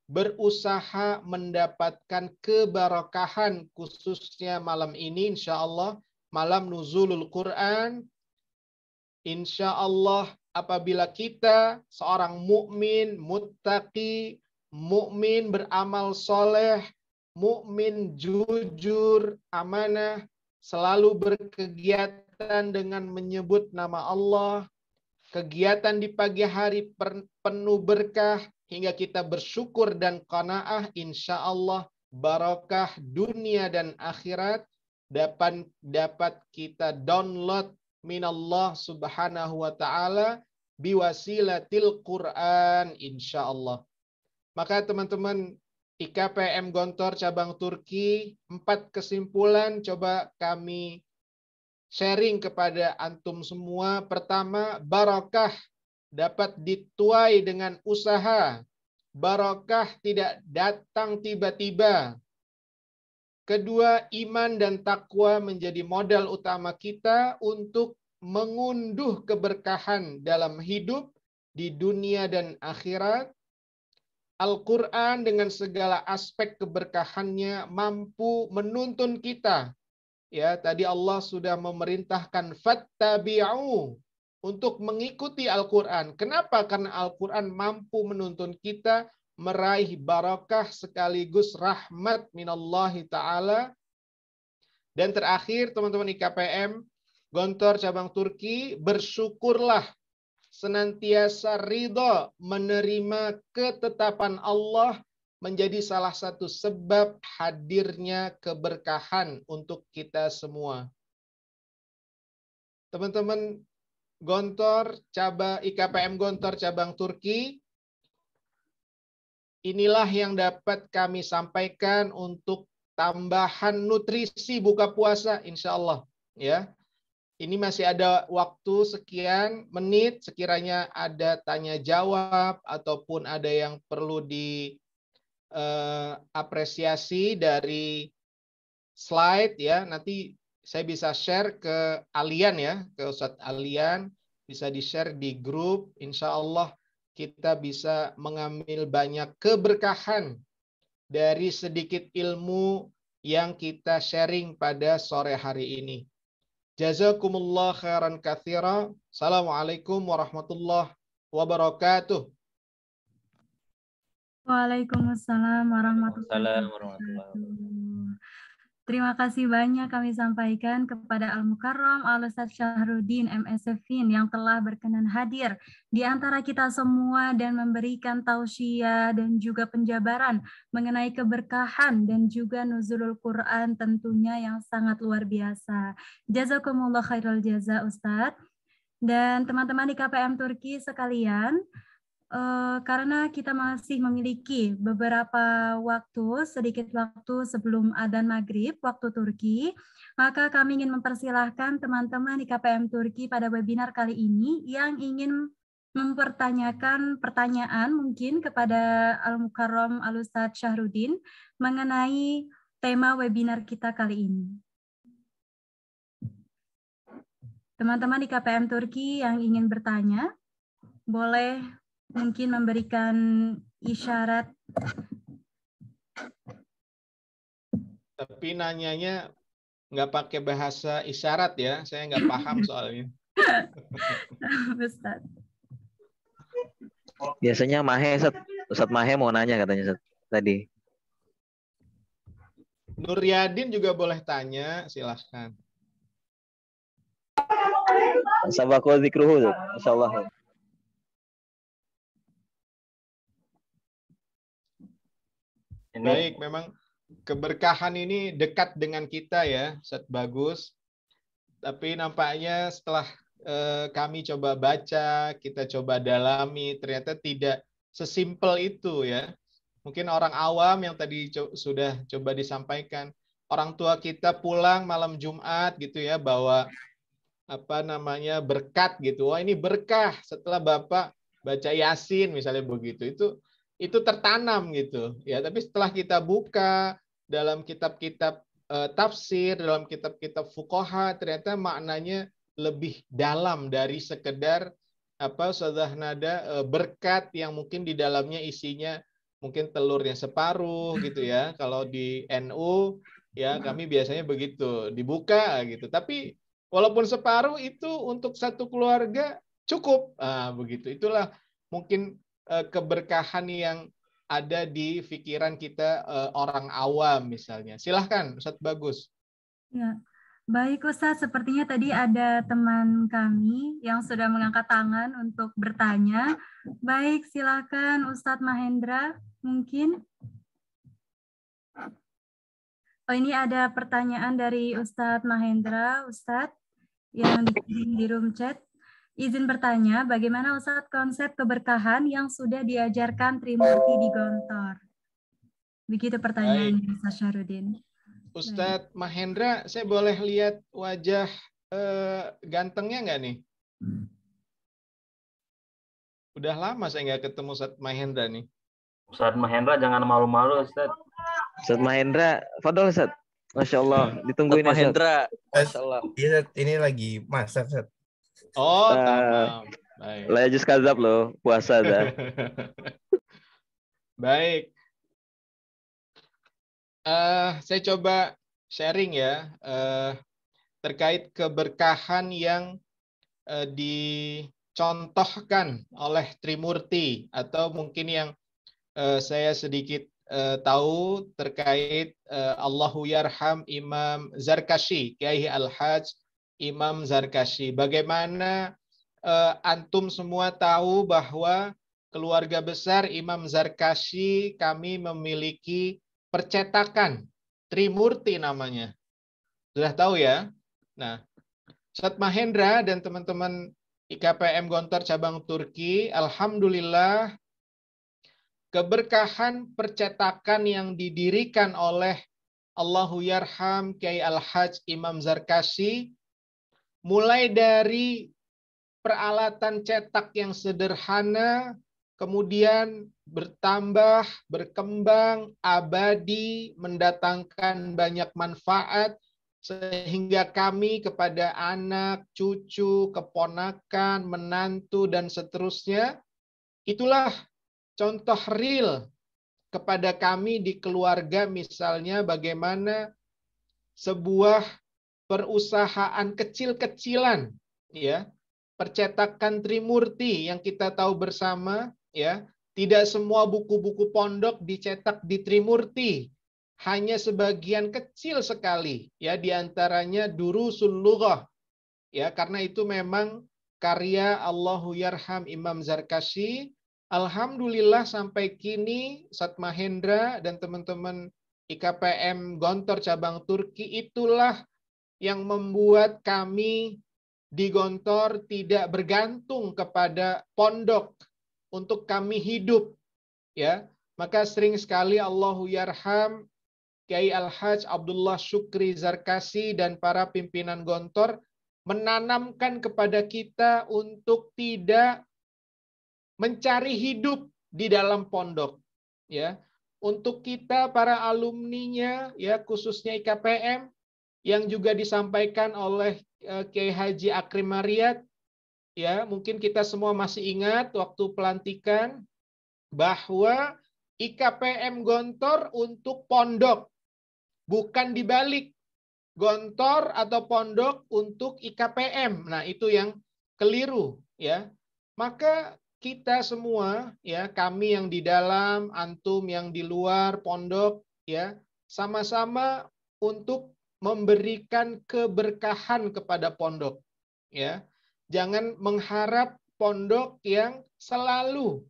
berusaha mendapatkan keberkahan, khususnya malam ini insya Allah malam nuzulul Quran. Insya Allah apabila kita seorang mukmin, muttaqi, mukmin beramal soleh, mukmin jujur, amanah, selalu berkegiatan dengan menyebut nama Allah, kegiatan di pagi hari penuh berkah, hingga kita bersyukur dan qanaah, insya Allah barakah dunia dan akhirat dapat kita download minallah subhanahu wa ta'ala biwasilatil Quran, insya Allah. Maka teman-teman IKPM Gontor cabang Turki, 4 kesimpulan coba kami sharing kepada antum semua. Pertama, barakah dapat dituai dengan usaha. Barakah tidak datang tiba-tiba. Kedua, iman dan takwa menjadi modal utama kita untuk mengunduh keberkahan dalam hidup di dunia dan akhirat. Al-Quran dengan segala aspek keberkahannya mampu menuntun kita. Ya, tadi Allah sudah memerintahkan fattabi'u untuk mengikuti Al-Quran. Kenapa? Karena Al-Quran mampu menuntun kita meraih barakah sekaligus rahmat minallahi ta'ala. Dan terakhir, teman-teman IKPM Gontor cabang Turki, bersyukurlah senantiasa ridho menerima ketetapan Allah menjadi salah satu sebab hadirnya keberkahan untuk kita semua. Teman-teman Gontor IKPM Gontor cabang Turki, inilah yang dapat kami sampaikan untuk tambahan nutrisi buka puasa, insya Allah. Ya. Ini masih ada waktu sekian menit, sekiranya ada tanya jawab ataupun ada yang perlu diapresiasi dari slide ya. Nanti saya bisa share ke Alian ya, ke Ustadz Alian, bisa di-share di grup. Insya Allah kita bisa mengambil banyak keberkahan dari sedikit ilmu yang kita sharing pada sore hari ini. Jazakumullah khairan katsira. Assalamualaikum warahmatullahi wabarakatuh. Waalaikumsalam warahmatullahi wabarakatuh. Terima kasih banyak kami sampaikan kepada Al-Mukarram Al-Ustadz Syahrudin MSFin yang telah berkenan hadir di antara kita semua dan memberikan tausiah dan juga penjabaran mengenai keberkahan dan juga nuzulul Quran tentunya yang sangat luar biasa. Jazakumullah khairul jaza Ustadz. Dan teman-teman di KPM Turki sekalian, karena kita masih memiliki beberapa waktu, sedikit waktu sebelum adzan maghrib waktu Turki, maka kami ingin mempersilahkan teman-teman di KPM Turki pada webinar kali ini yang ingin mempertanyakan pertanyaan mungkin kepada Al-Mukarram Al-Ustadz Syahrudin mengenai tema webinar kita kali ini. Teman-teman di KPM Turki yang ingin bertanya, boleh mungkin memberikan isyarat. Tapi nanyanya nggak pakai bahasa isyarat ya, saya nggak paham soalnya. Ustaz. Biasanya Mahe, Ustadz Mahe mau nanya katanya tadi. Nuryadin juga boleh tanya, silahkan. Sabaqo dzikruhu, insyaallah. Baik, memang keberkahan ini dekat dengan kita ya, Ustadz Bagus. Tapi nampaknya setelah kami coba baca, kita coba dalami, ternyata tidak sesimpel itu ya. Mungkin orang awam yang tadi sudah coba disampaikan, orang tua kita pulang malam Jumat gitu ya, bawa berkat gitu. Wah, ini berkah setelah Bapak baca Yasin misalnya begitu. Itu tertanam gitu ya. Tapi setelah kita buka dalam kitab-kitab tafsir, dalam kitab-kitab fuqaha, ternyata maknanya lebih dalam dari sekedar berkat yang mungkin di dalamnya isinya mungkin telurnya separuh gitu ya. Kalau di NU ya kami biasanya begitu, dibuka gitu. Tapi walaupun separuh itu untuk satu keluarga cukup. Begitu. Itulah mungkin keberkahan yang ada di pikiran kita orang awam misalnya. Silahkan Ustadz Bagus. Ya, Baik Ustadz, sepertinya tadi ada teman kami yang sudah mengangkat tangan untuk bertanya. Baik, silakan Ustadz Mahendra, mungkin. Oh, ini ada pertanyaan dari Ustadz Mahendra, Ustadz, yang dikirim di room chat. Izin bertanya, bagaimana Ustadz konsep keberkahan yang sudah diajarkan Trimurti di Gontor? Begitu pertanyaannya, Ustadz Syarudin. Ustadz Mahendra, saya boleh lihat wajah gantengnya nggak nih? Udah lama saya nggak ketemu Ustadz Mahendra nih. Ustadz Mahendra jangan malu-malu, Ustadz. Ustadz Mahendra, fadol Ustadz. Masya Allah, ditungguin Ustadz Mahendra, Masya Allah. Iya, ini lagi masak, Ustadz. Oh, tamam. Baik. Lajus kazab loh, puasa dah. Baik. Saya coba sharing ya terkait keberkahan yang dicontohkan oleh Trimurti, atau mungkin yang saya sedikit tahu terkait Allahu Yarham Imam Zarkashi, Kiai Al-Hajj Imam Zarkashi. Bagaimana antum semua tahu bahwa keluarga besar Imam Zarkashi kami memiliki percetakan Trimurti namanya. Sudah tahu ya? Nah, Ustadz Mahendra dan teman-teman IKPM Gontor cabang Turki, alhamdulillah keberkahan percetakan yang didirikan oleh Allahu Yarham Kiai Al-Hajj Imam Zarkashi, mulai dari peralatan cetak yang sederhana, kemudian bertambah, berkembang, abadi, mendatangkan banyak manfaat, sehingga kami kepada anak, cucu, keponakan, menantu, dan seterusnya, itulah contoh real kepada kami di keluarga, misalnya bagaimana sebuah perusahaan kecil-kecilan, ya, percetakan Trimurti yang kita tahu bersama, ya, tidak semua buku-buku pondok dicetak di Trimurti, hanya sebagian kecil sekali, ya, diantaranya Durusul Lughah, ya, karena itu memang karya Allahu Yarham Imam Zarkashi. Alhamdulillah sampai kini Ustadz Mahendra dan teman-teman IKPM Gontor cabang Turki itulah yang membuat kami di Gontor tidak bergantung kepada pondok untuk kami hidup, ya. Maka sering sekali Allahu Yarham Kiai Al-Hajj Abdullah Syukri Zarkashi dan para pimpinan Gontor menanamkan kepada kita untuk tidak mencari hidup di dalam pondok, ya. Untuk kita para alumninya, ya, khususnya IKPM yang juga disampaikan oleh Kiai Haji Akrim Mariyat, ya, mungkin kita semua masih ingat waktu pelantikan bahwa IKPM Gontor untuk pondok, bukan dibalik, Gontor atau pondok untuk IKPM. Nah, itu yang keliru, ya. Maka kita semua, ya, kami yang di dalam, antum yang di luar pondok, ya, sama-sama untuk memberikan keberkahan kepada pondok, ya. Jangan mengharap pondok yang selalu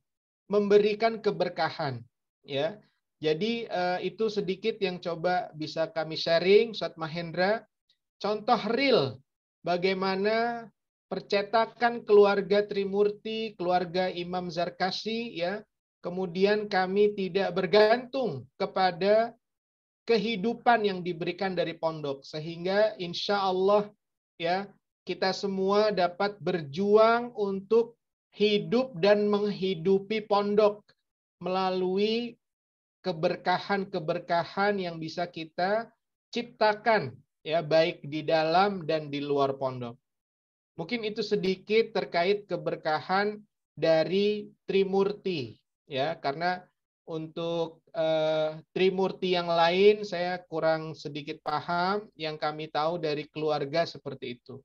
memberikan keberkahan, ya. Jadi itu sedikit yang coba bisa kami sharing, Ustadz Mahendra. Contoh real bagaimana percetakan keluarga Trimurti, keluarga Imam Zarkashi, ya. Kemudian kami tidak bergantung kepada kehidupan yang diberikan dari pondok, sehingga insya Allah, ya, kita semua dapat berjuang untuk hidup dan menghidupi pondok melalui keberkahan-keberkahan yang bisa kita ciptakan, ya, baik di dalam dan di luar pondok. Mungkin itu sedikit terkait keberkahan dari Trimurti, ya, karena untuk Trimurti yang lain saya kurang sedikit paham, yang kami tahu dari keluarga seperti itu.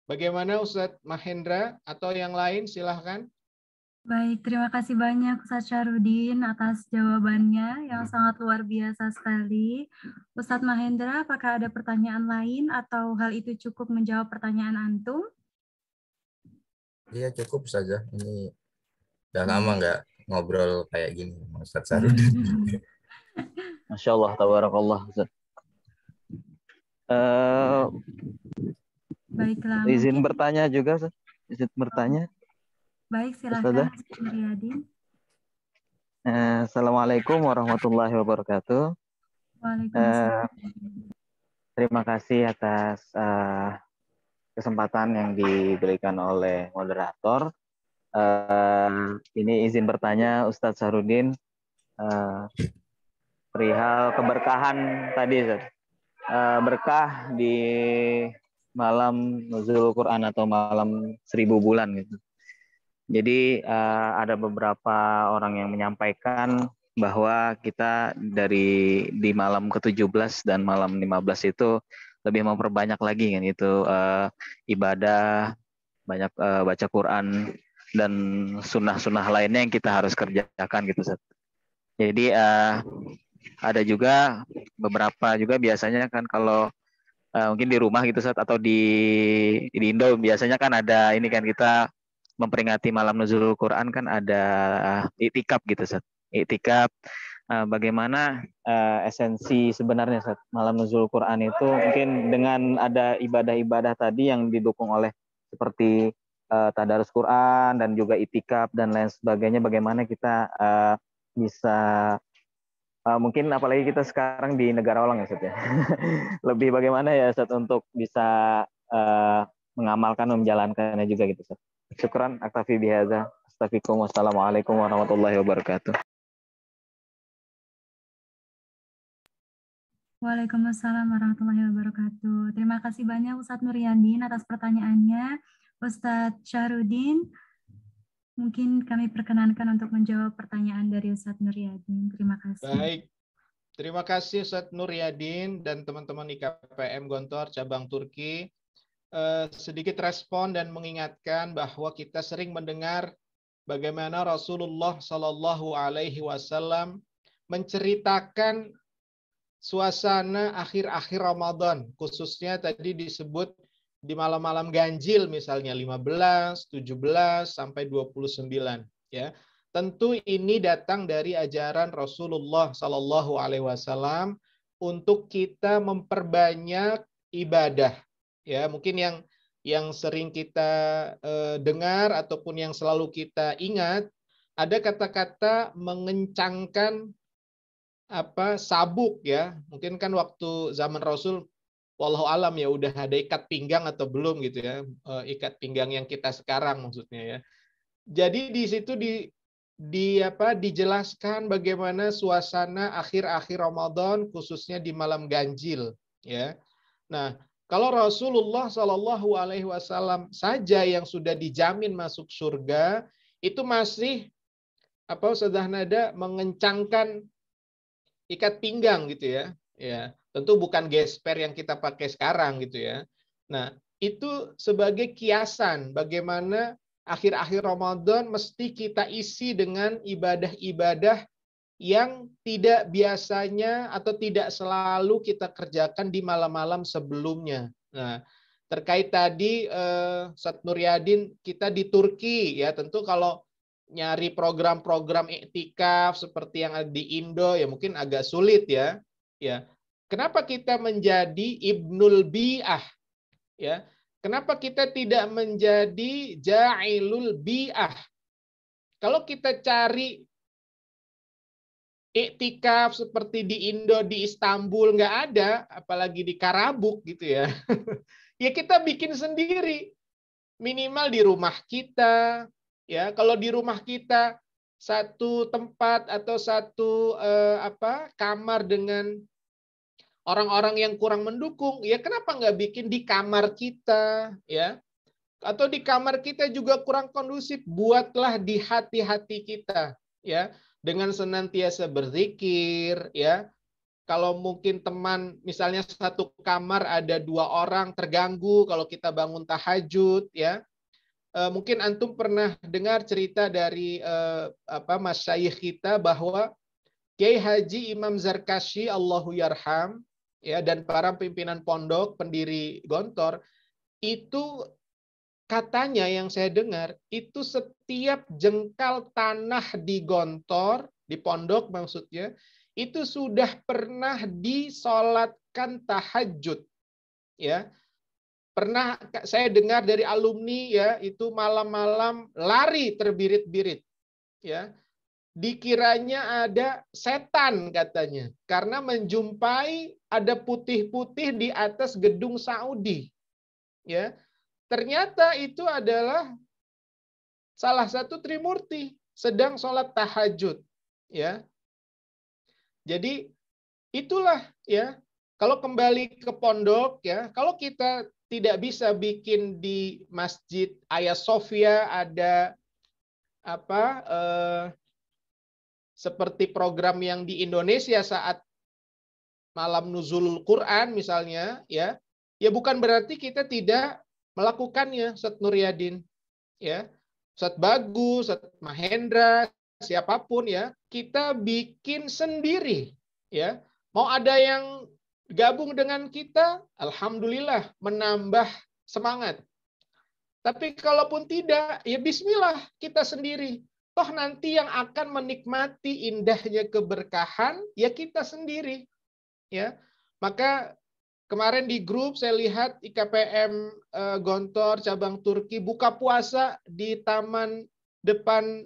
Bagaimana Ustadz Mahendra atau yang lain, silahkan. Baik, terima kasih banyak Ustadz Syarudin atas jawabannya yang sangat luar biasa sekali. Ustadz Mahendra, apakah ada pertanyaan lain atau hal itu cukup menjawab pertanyaan antum? Iya cukup saja. Ini udah lama nggak ngobrol kayak gini, Mas Ustadz Sarudin. Masya Allah, tabarakallah. Ustaz. Baiklah, Izin mungkin bertanya juga, Ustaz. Izin bertanya. baik, Ustazah. silakan Ustadz Nuryadin. Assalamualaikum warahmatullahi wabarakatuh. Waalaikumsalam. Terima kasih atas kesempatan yang diberikan oleh moderator. Ini izin bertanya Ustadz Sarudin perihal keberkahan tadi, Ustaz. Berkah di malam nuzul Quran atau malam 1000 bulan gitu. Jadi ada beberapa orang yang menyampaikan bahwa kita di malam ke-17 dan malam 15 itu lebih memperbanyak lagi kan itu ibadah, banyak baca Quran dan sunnah-sunnah lainnya yang kita harus kerjakan gitu, Ustaz. Jadi ada juga beberapa juga biasanya kan kalau mungkin di rumah gitu, Ustaz, atau di Indo biasanya kan ada ini kan kita memperingati malam nuzul Quran kan ada iktikaf gitu, Ustaz. Iktikaf bagaimana esensi sebenarnya, Ustaz, malam nuzul Quran itu mungkin dengan ada ibadah-ibadah tadi yang didukung oleh seperti tadarus Quran dan juga iktikaf dan lain sebagainya, bagaimana kita bisa mungkin apalagi kita sekarang di negara orang ya, Ustaz ya. Lebih bagaimana ya, Ustaz, untuk bisa mengamalkan, menjalankannya juga gitu, Ustaz. Syukran, aktafi bihadza. Astaghfirukum. Wassalamualaikum warahmatullahi wabarakatuh. Waalaikumsalam warahmatullahi wabarakatuh. Terima kasih banyak Ustadz Nuryadin atas pertanyaannya. Ustadz Syarudin, mungkin kami perkenankan untuk menjawab pertanyaan dari Ustadz Nuryadin. Terima kasih. Baik, terima kasih Ustadz Nuryadin dan teman-teman IKPM Gontor cabang Turki. Sedikit respon dan mengingatkan bahwa kita sering mendengar bagaimana Rasulullah Shallallahu Alaihi Wasallam menceritakan suasana akhir-akhir Ramadan, khususnya tadi disebut di malam-malam ganjil misalnya 15, 17 sampai 29 ya. Tentu ini datang dari ajaran Rasulullah Shallallahu Alaihi Wasallam untuk kita memperbanyak ibadah. Ya, mungkin yang sering kita dengar ataupun yang selalu kita ingat, ada kata-kata mengencangkan sabuk ya. Mungkin kan waktu zaman Rasul, wallahu alam ya, udah ada ikat pinggang atau belum gitu ya. Ikat pinggang yang kita sekarang maksudnya ya. Jadi di situ dijelaskan bagaimana suasana akhir-akhir Ramadan khususnya di malam ganjil ya. Nah, kalau Rasulullah Shallallahu Alaihi Wasallam saja yang sudah dijamin masuk surga, itu masih Ustadzah Nada mengencangkan ikat pinggang gitu ya. Ya, tentu bukan gesper yang kita pakai sekarang gitu ya. Nah, itu sebagai kiasan bagaimana akhir-akhir Ramadan mesti kita isi dengan ibadah-ibadah yang tidak biasanya atau tidak selalu kita kerjakan di malam-malam sebelumnya. Nah, terkait tadi Ustadz Nuryadin, kita di Turki ya, tentu kalau nyari program-program iktikaf seperti yang ada di Indo ya mungkin agak sulit ya. Ya. Kenapa kita menjadi Ibnul Bi'ah? Ya. Kenapa kita tidak menjadi Ja'ilul Bi'ah? Kalau kita cari iktikaf seperti di Indo, di Istanbul, nggak ada, apalagi di Karabuk gitu ya. Ya kita bikin sendiri, minimal di rumah kita. Ya, kalau di rumah kita satu tempat atau satu kamar dengan orang-orang yang kurang mendukung, ya kenapa nggak bikin di kamar kita, ya? Atau di kamar kita juga kurang kondusif, buatlah di hati-hati kita, ya. Dengan senantiasa berzikir, ya. Kalau mungkin teman, misalnya satu kamar ada 2 orang terganggu, kalau kita bangun tahajud, ya, mungkin antum pernah dengar cerita dari masyayikh kita bahwa Kiai Haji Imam Zarkashi Allahu Yarham ya dan para pimpinan pondok pendiri Gontor itu katanya yang saya dengar itu setiap jengkal tanah di Gontor, di pondok maksudnya, itu sudah pernah disolatkan tahajud. Ya. Pernah saya dengar dari alumni ya, itu malam-malam lari terbirit-birit. Ya. Dikiranya ada setan katanya karena menjumpai ada putih-putih di atas gedung Saudi. Ya. Ternyata itu adalah salah satu Trimurti sedang sholat tahajud, ya. Jadi itulah ya. Kalau kembali ke pondok ya, kalau kita tidak bisa bikin di Masjid Hagia Sophia ada seperti program yang di Indonesia saat malam nuzulul Quran misalnya, ya bukan berarti kita tidak melakukannya, Ustadz Nuryadin, ya, Ustadz Bagus, Ustadz Mahendra, siapapun ya, kita bikin sendiri, ya. Mau ada yang gabung dengan kita, alhamdulillah menambah semangat. Tapi kalaupun tidak, ya bismillah kita sendiri. Toh nanti yang akan menikmati indahnya keberkahan ya kita sendiri, ya. Maka kemarin di grup saya lihat IKPM Gontor cabang Turki buka puasa di taman depan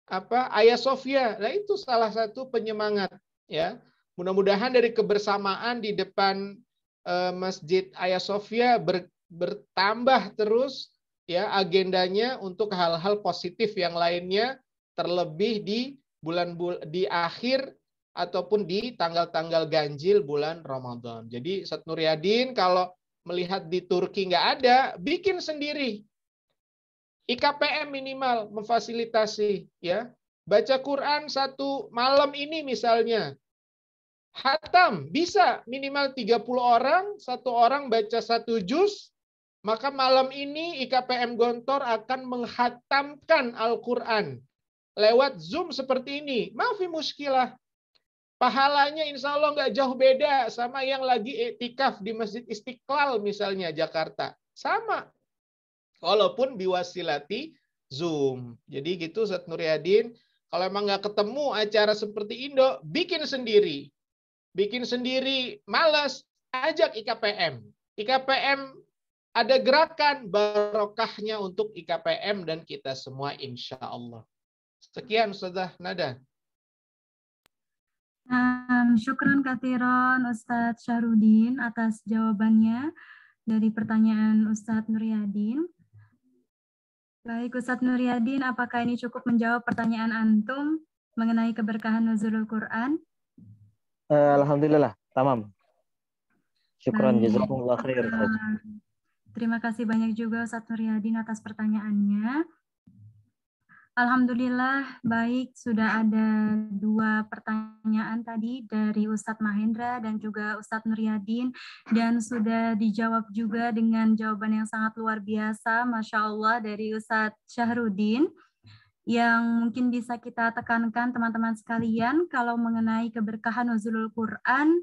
Hagia Sophia. Nah itu salah satu penyemangat, ya. Mudah-mudahan dari kebersamaan di depan Masjid Hagia Sophia bertambah terus ya agendanya untuk hal-hal positif yang lainnya, terlebih di di akhir ataupun di tanggal-tanggal ganjil bulan Ramadan. Jadi Ustadz Nuryadin kalau melihat di Turki nggak ada, bikin sendiri. IKPM minimal memfasilitasi, ya. Baca Quran satu malam ini misalnya. Hatam bisa minimal 30 orang, satu orang baca 1 juz, maka malam ini IKPM Gontor akan menghatamkan Al-Quran lewat Zoom seperti ini. Maafi muskilah. Pahalanya insya Allah nggak jauh beda sama yang lagi iktikaf di Masjid Istiqlal misalnya Jakarta. Sama. Walaupun biwasilati Zoom. Jadi gitu Ustadz Nuryadin. Kalau emang nggak ketemu acara seperti Indo, bikin sendiri. Bikin sendiri malas, ajak IKPM. IKPM ada gerakan barokahnya untuk IKPM dan kita semua insya Allah. Sekian Ustazah Nada. Syukran katsiran Ustadz Syahrudin atas jawabannya dari pertanyaan Ustadz Nuryadin. Baik Ustadz Nuryadin, apakah ini cukup menjawab pertanyaan antum mengenai keberkahan nuzulul Quran? Alhamdulillah, tamam. Syukran, jazakumullah khair. Terima kasih banyak juga Ustadz Nuryadin atas pertanyaannya. Alhamdulillah, baik, sudah ada 2 pertanyaan tadi dari Ustadz Mahendra dan juga Ustadz Nuryadin, dan sudah dijawab juga dengan jawaban yang sangat luar biasa, Masya Allah, dari Ustadz Syahrudin, yang mungkin bisa kita tekankan teman-teman sekalian, kalau mengenai keberkahan nuzulul Quran,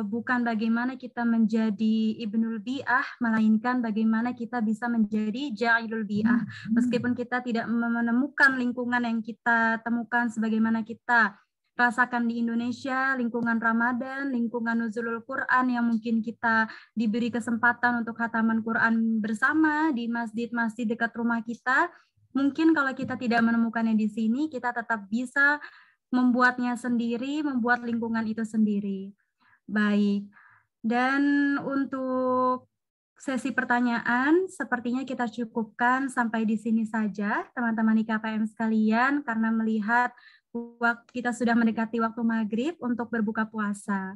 bukan bagaimana kita menjadi Ibnul Bi'ah, melainkan bagaimana kita bisa menjadi Ja'ilul Bi'ah. Meskipun kita tidak menemukan lingkungan yang kita temukan sebagaimana kita rasakan di Indonesia, lingkungan Ramadan, lingkungan nuzulul Quran yang mungkin kita diberi kesempatan untuk khataman Quran bersama di masjid-masjid dekat rumah kita. Mungkin kalau kita tidak menemukannya di sini, kita tetap bisa membuatnya sendiri, membuat lingkungan itu sendiri. Baik, dan untuk sesi pertanyaan sepertinya kita cukupkan sampai di sini saja, teman-teman IKPM sekalian, karena melihat kita sudah mendekati waktu maghrib untuk berbuka puasa.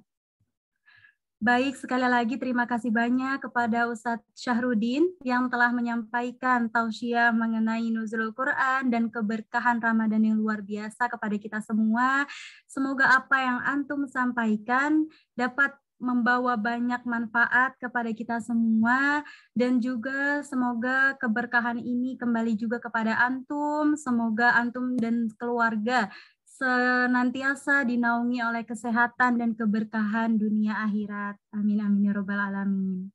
Baik, sekali lagi terima kasih banyak kepada Ustadz Syahrudin yang telah menyampaikan tausiah mengenai nuzulul Quran dan keberkahan Ramadan yang luar biasa kepada kita semua. Semoga apa yang antum sampaikan dapat membawa banyak manfaat kepada kita semua, dan juga semoga keberkahan ini kembali juga kepada antum. Semoga antum dan keluarga senantiasa dinaungi oleh kesehatan dan keberkahan dunia akhirat. Amin amin ya robbal alamin.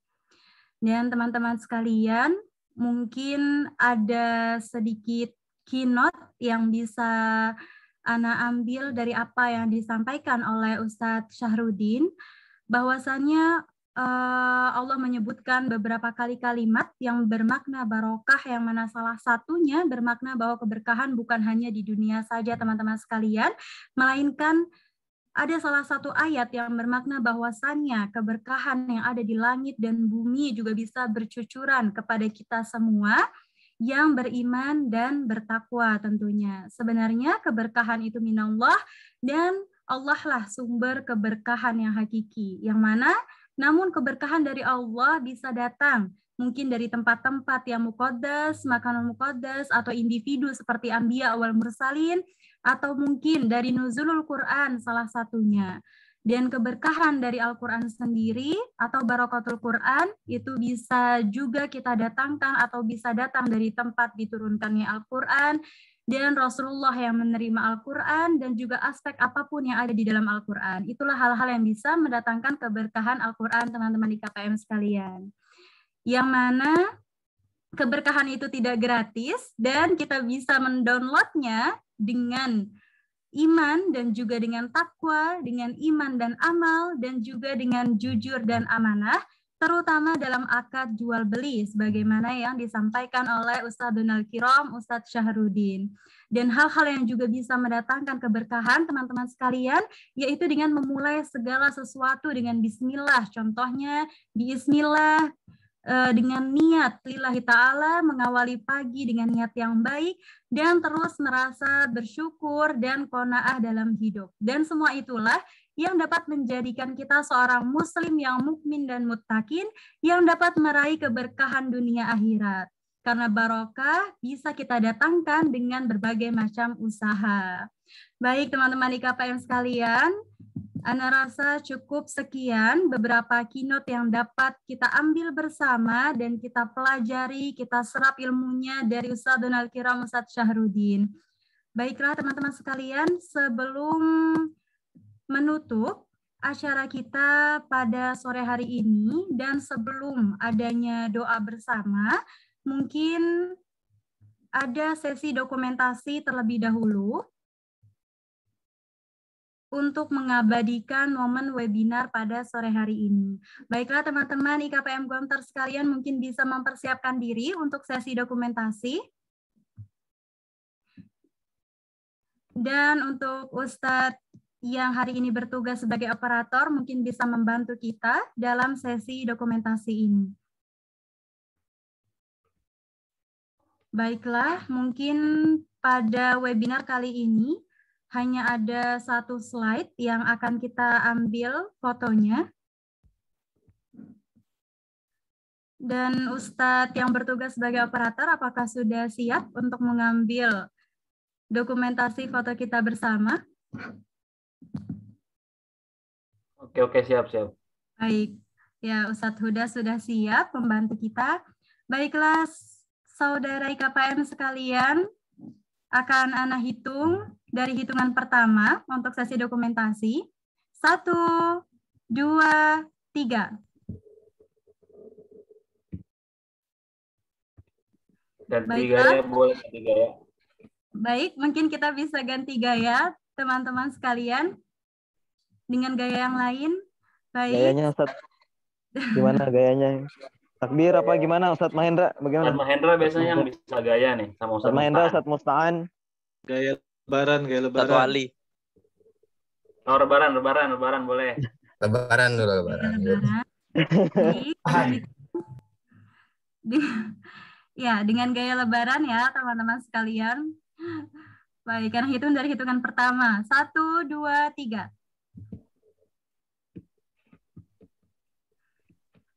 Dan teman-teman sekalian, mungkin ada sedikit keynote yang bisa Ana ambil dari apa yang disampaikan oleh Ustadz Syahrudin, bahwasannya Allah menyebutkan beberapa kali kalimat yang bermakna barokah, yang mana salah satunya bermakna bahwa keberkahan bukan hanya di dunia saja teman-teman sekalian, melainkan ada salah satu ayat yang bermakna bahwasannya keberkahan yang ada di langit dan bumi juga bisa bercucuran kepada kita semua yang beriman dan bertakwa tentunya. Sebenarnya keberkahan itu minallah, dan Allah lah sumber keberkahan yang hakiki. Yang mana namun keberkahan dari Allah bisa datang mungkin dari tempat-tempat yang muqaddas, makanan muqaddas, atau individu seperti Anbiya wal Mursalin, atau mungkin dari nuzulul Quran salah satunya. Dan keberkahan dari Al-Quran sendiri atau barokatul Quran itu bisa juga kita datangkan atau bisa datang dari tempat diturunkannya Al-Quran dan Rasulullah yang menerima Al-Quran dan juga aspek apapun yang ada di dalam Al-Quran. Itulah hal-hal yang bisa mendatangkan keberkahan Al-Quran teman-teman di KPM sekalian. Yang mana keberkahan itu tidak gratis dan kita bisa mendownloadnya dengan iman dan juga dengan takwa, dengan iman dan amal, dan juga dengan jujur dan amanah, terutama dalam akad jual beli, sebagaimana yang disampaikan oleh Ustadzul Kiram, Ustadz Syahrudin. Dan hal-hal yang juga bisa mendatangkan keberkahan teman-teman sekalian, yaitu dengan memulai segala sesuatu dengan bismillah. Contohnya, bismillah, dengan niat lillahi ta'ala, mengawali pagi dengan niat yang baik, dan terus merasa bersyukur dan qanaah dalam hidup. Dan semua itulah yang dapat menjadikan kita seorang muslim yang mukmin dan muttaqin, yang dapat meraih keberkahan dunia akhirat. Karena barokah bisa kita datangkan dengan berbagai macam usaha. Baik teman-teman IKPM sekalian, Ana rasa cukup sekian beberapa keynote yang dapat kita ambil bersama dan kita pelajari, kita serap ilmunya dari Ustadzul Kiram Ustadz Syahrudin. Baiklah teman-teman sekalian, sebelum menutup acara kita pada sore hari ini dan sebelum adanya doa bersama, mungkin ada sesi dokumentasi terlebih dahulu untuk mengabadikan momen webinar pada sore hari ini. Baiklah teman-teman IKPM Gontor sekalian, mungkin bisa mempersiapkan diri untuk sesi dokumentasi. Dan untuk Ustadz yang hari ini bertugas sebagai operator, mungkin bisa membantu kita dalam sesi dokumentasi ini. Baiklah, mungkin pada webinar kali ini, hanya ada satu slide yang akan kita ambil fotonya. Dan Ustadz yang bertugas sebagai operator, apakah sudah siap untuk mengambil dokumentasi foto kita bersama? Oke, siap. Baik, ya Ustadz Huda sudah siap membantu kita. Baiklah, saudara IKPM sekalian, akan Ana hitung dari hitungan pertama untuk sesi dokumentasi. 1, 2, 3. Ganti gaya, boleh ganti gaya. Baik, mungkin kita bisa ganti gaya, teman-teman sekalian, dengan gaya yang lain. Baik. Gayanya Ustadz, gimana gayanya? Takbir apa gimana Ustadz Mahendra? Bagaimana? Ustadz Mahendra biasanya yang bisa gaya nih sama Ustadz Mahendra, Ustadz Musta'an. Gaya lebaran. Satu Ali. Oh, lebaran boleh. Lebaran dulu, lebaran. Ya, dengan gaya lebaran ya, teman-teman sekalian. Baik, karena hitung dari hitungan pertama. 1, 2, 3.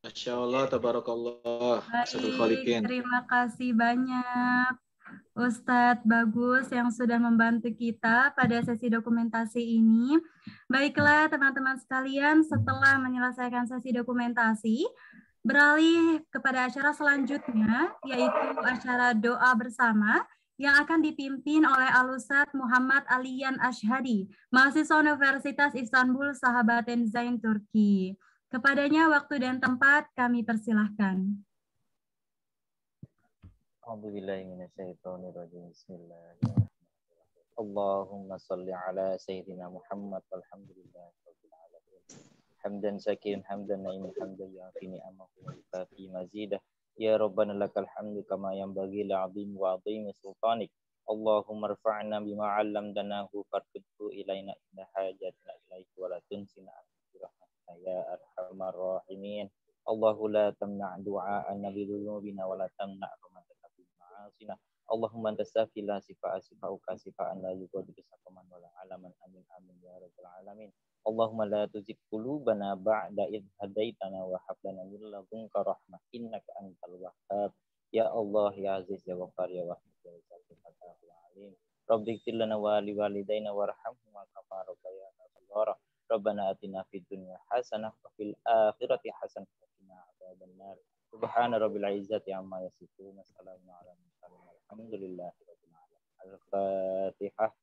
Masya Allah, tabarakallah. Baik, terima kasih banyak Ustadz Bagus yang sudah membantu kita pada sesi dokumentasi ini. Baiklah teman-teman sekalian, setelah menyelesaikan sesi dokumentasi, beralih kepada acara selanjutnya, yaitu acara doa bersama yang akan dipimpin oleh Al-Ustadz Muhammad Aliyan Ashhadi, mahasiswa Universitas Istanbul Sahabaten Zain Turki. Kepadanya waktu dan tempat kami persilahkan. Bismillahirrahmanirrahim. Allahumma salli ala Sayyidina Muhammad walhamdulillah rabbil alamin. Hamdan syakirin hamdan na'imin hamdan yu'afi ni'amahu wa yukafi mazidah. Ya Rabbana lakal hamdu kama yanbaghi li'azim wa 'azimi sultanik. Allahumma rfa'na bima 'allamtanahu farqidhu ilaina inna hajatina ilaihi wa la tunsina bi rahmatika ya arhamar rahimin. Allahu la tamna' du'a'ana bi dhunubina wa la tamna' rahmataka bi ma'asina. Allahumma anta safi la sifa asifa'uka sifa'an la yughadiru saqaman wala alaman amin amin ya rabbal alamin. Allahumma la tuzigh qulubana ba'da idh hadaitana wa hab lana min ladunka rahmah innaka antal wahhab. Ya Allah ya Aziz ya Ghaffar ya Wahid ya Fatahul Alim. Rabbi ighfir lana wa li walidayna warhamhuma kama rabbayana shaghira. Rabbana atina fid dunya hasanah wa fil akhirati hasanah wa qina adzabannar. Subhana rabbil izzati amma yasifun. Wassalamu ala mursalin. Alhamdulillahirabbil alamin. Al-Fatihah.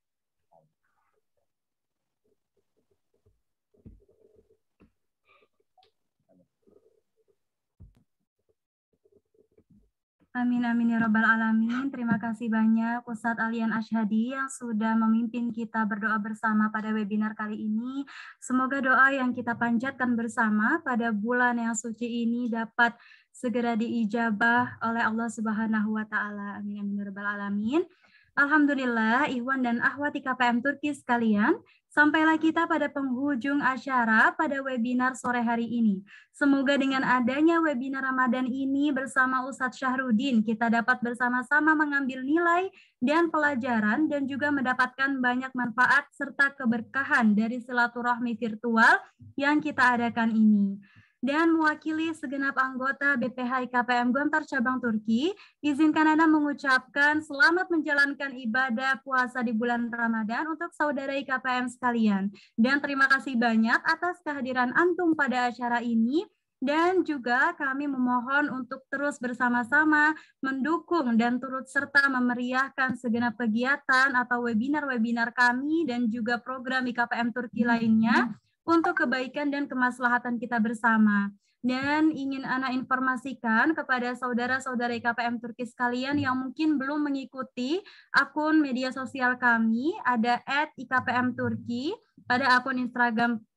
Amin amin ya rabbal alamin. Terima kasih banyak Ustadz Aliyan Ashhadi yang sudah memimpin kita berdoa bersama pada webinar kali ini. Semoga doa yang kita panjatkan bersama pada bulan yang suci ini dapat segera diijabah oleh Allah Subhanahu wa taala. Amin amin ya rabbal alamin. Alhamdulillah, Ikhwan dan Akhwat IKPM Turki sekalian, sampailah kita pada penghujung acara pada webinar sore hari ini. Semoga dengan adanya webinar Ramadan ini bersama Ustadz Syahrudin, kita dapat bersama-sama mengambil nilai dan pelajaran dan juga mendapatkan banyak manfaat serta keberkahan dari silaturahmi virtual yang kita adakan ini. Dan mewakili segenap anggota BPH IKPM Gontar Cabang Turki, izinkan Anda mengucapkan selamat menjalankan ibadah puasa di bulan Ramadan untuk saudara IKPM sekalian. Dan terima kasih banyak atas kehadiran Antum pada acara ini. Dan juga kami memohon untuk terus bersama-sama mendukung dan turut serta memeriahkan segenap kegiatan atau webinar-webinar kami dan juga program IKPM Turki lainnya untuk kebaikan dan kemaslahatan kita bersama. Dan ingin Ana informasikan kepada saudara-saudara IKPM Turki sekalian yang mungkin belum mengikuti akun media sosial kami, ada @IKPM Turki pada akun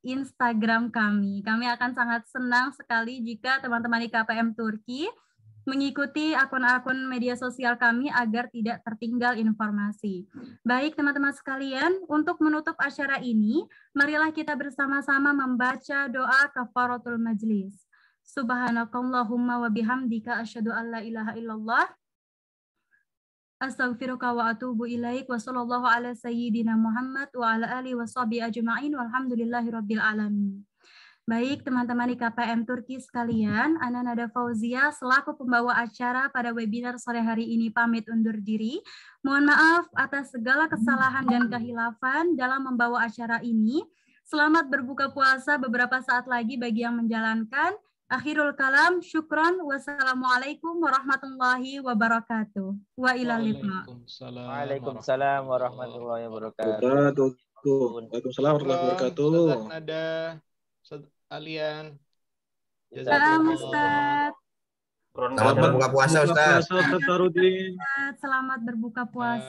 Instagram kami. Kami akan sangat senang sekali jika teman-teman IKPM Turki mengikuti akun-akun media sosial kami agar tidak tertinggal informasi. Baik teman-teman sekalian, untuk menutup acara ini, marilah kita bersama-sama membaca doa kafaratul majlis. Subhanakallahumma wa bihamdika asyhadu an la ilaha illallah astaghfiruka wa atubu ilaik wa sallallahu ala sayyidina Muhammad wa ala alihi wa sahbihi ajma'in walhamdulillahi rabbil alamin. Baik teman-teman IKPM Turki sekalian, Ana Nada Fauzia selaku pembawa acara pada webinar sore hari ini pamit undur diri. Mohon maaf atas segala kesalahan dan kehilafan dalam membawa acara ini. Selamat berbuka puasa beberapa saat lagi bagi yang menjalankan. Akhirul kalam, syukron, wassalamualaikum warahmatullahi wabarakatuh. Wa ilal liqa. Waalaikumsalam warahmatullahi wabarakatuh. Waalaikumsalam warahmatullahi wabarakatuh. Ada Aliyan. Salam Ustaz. Selamat berbuka puasa Ustaz. Selamat berbuka puasa.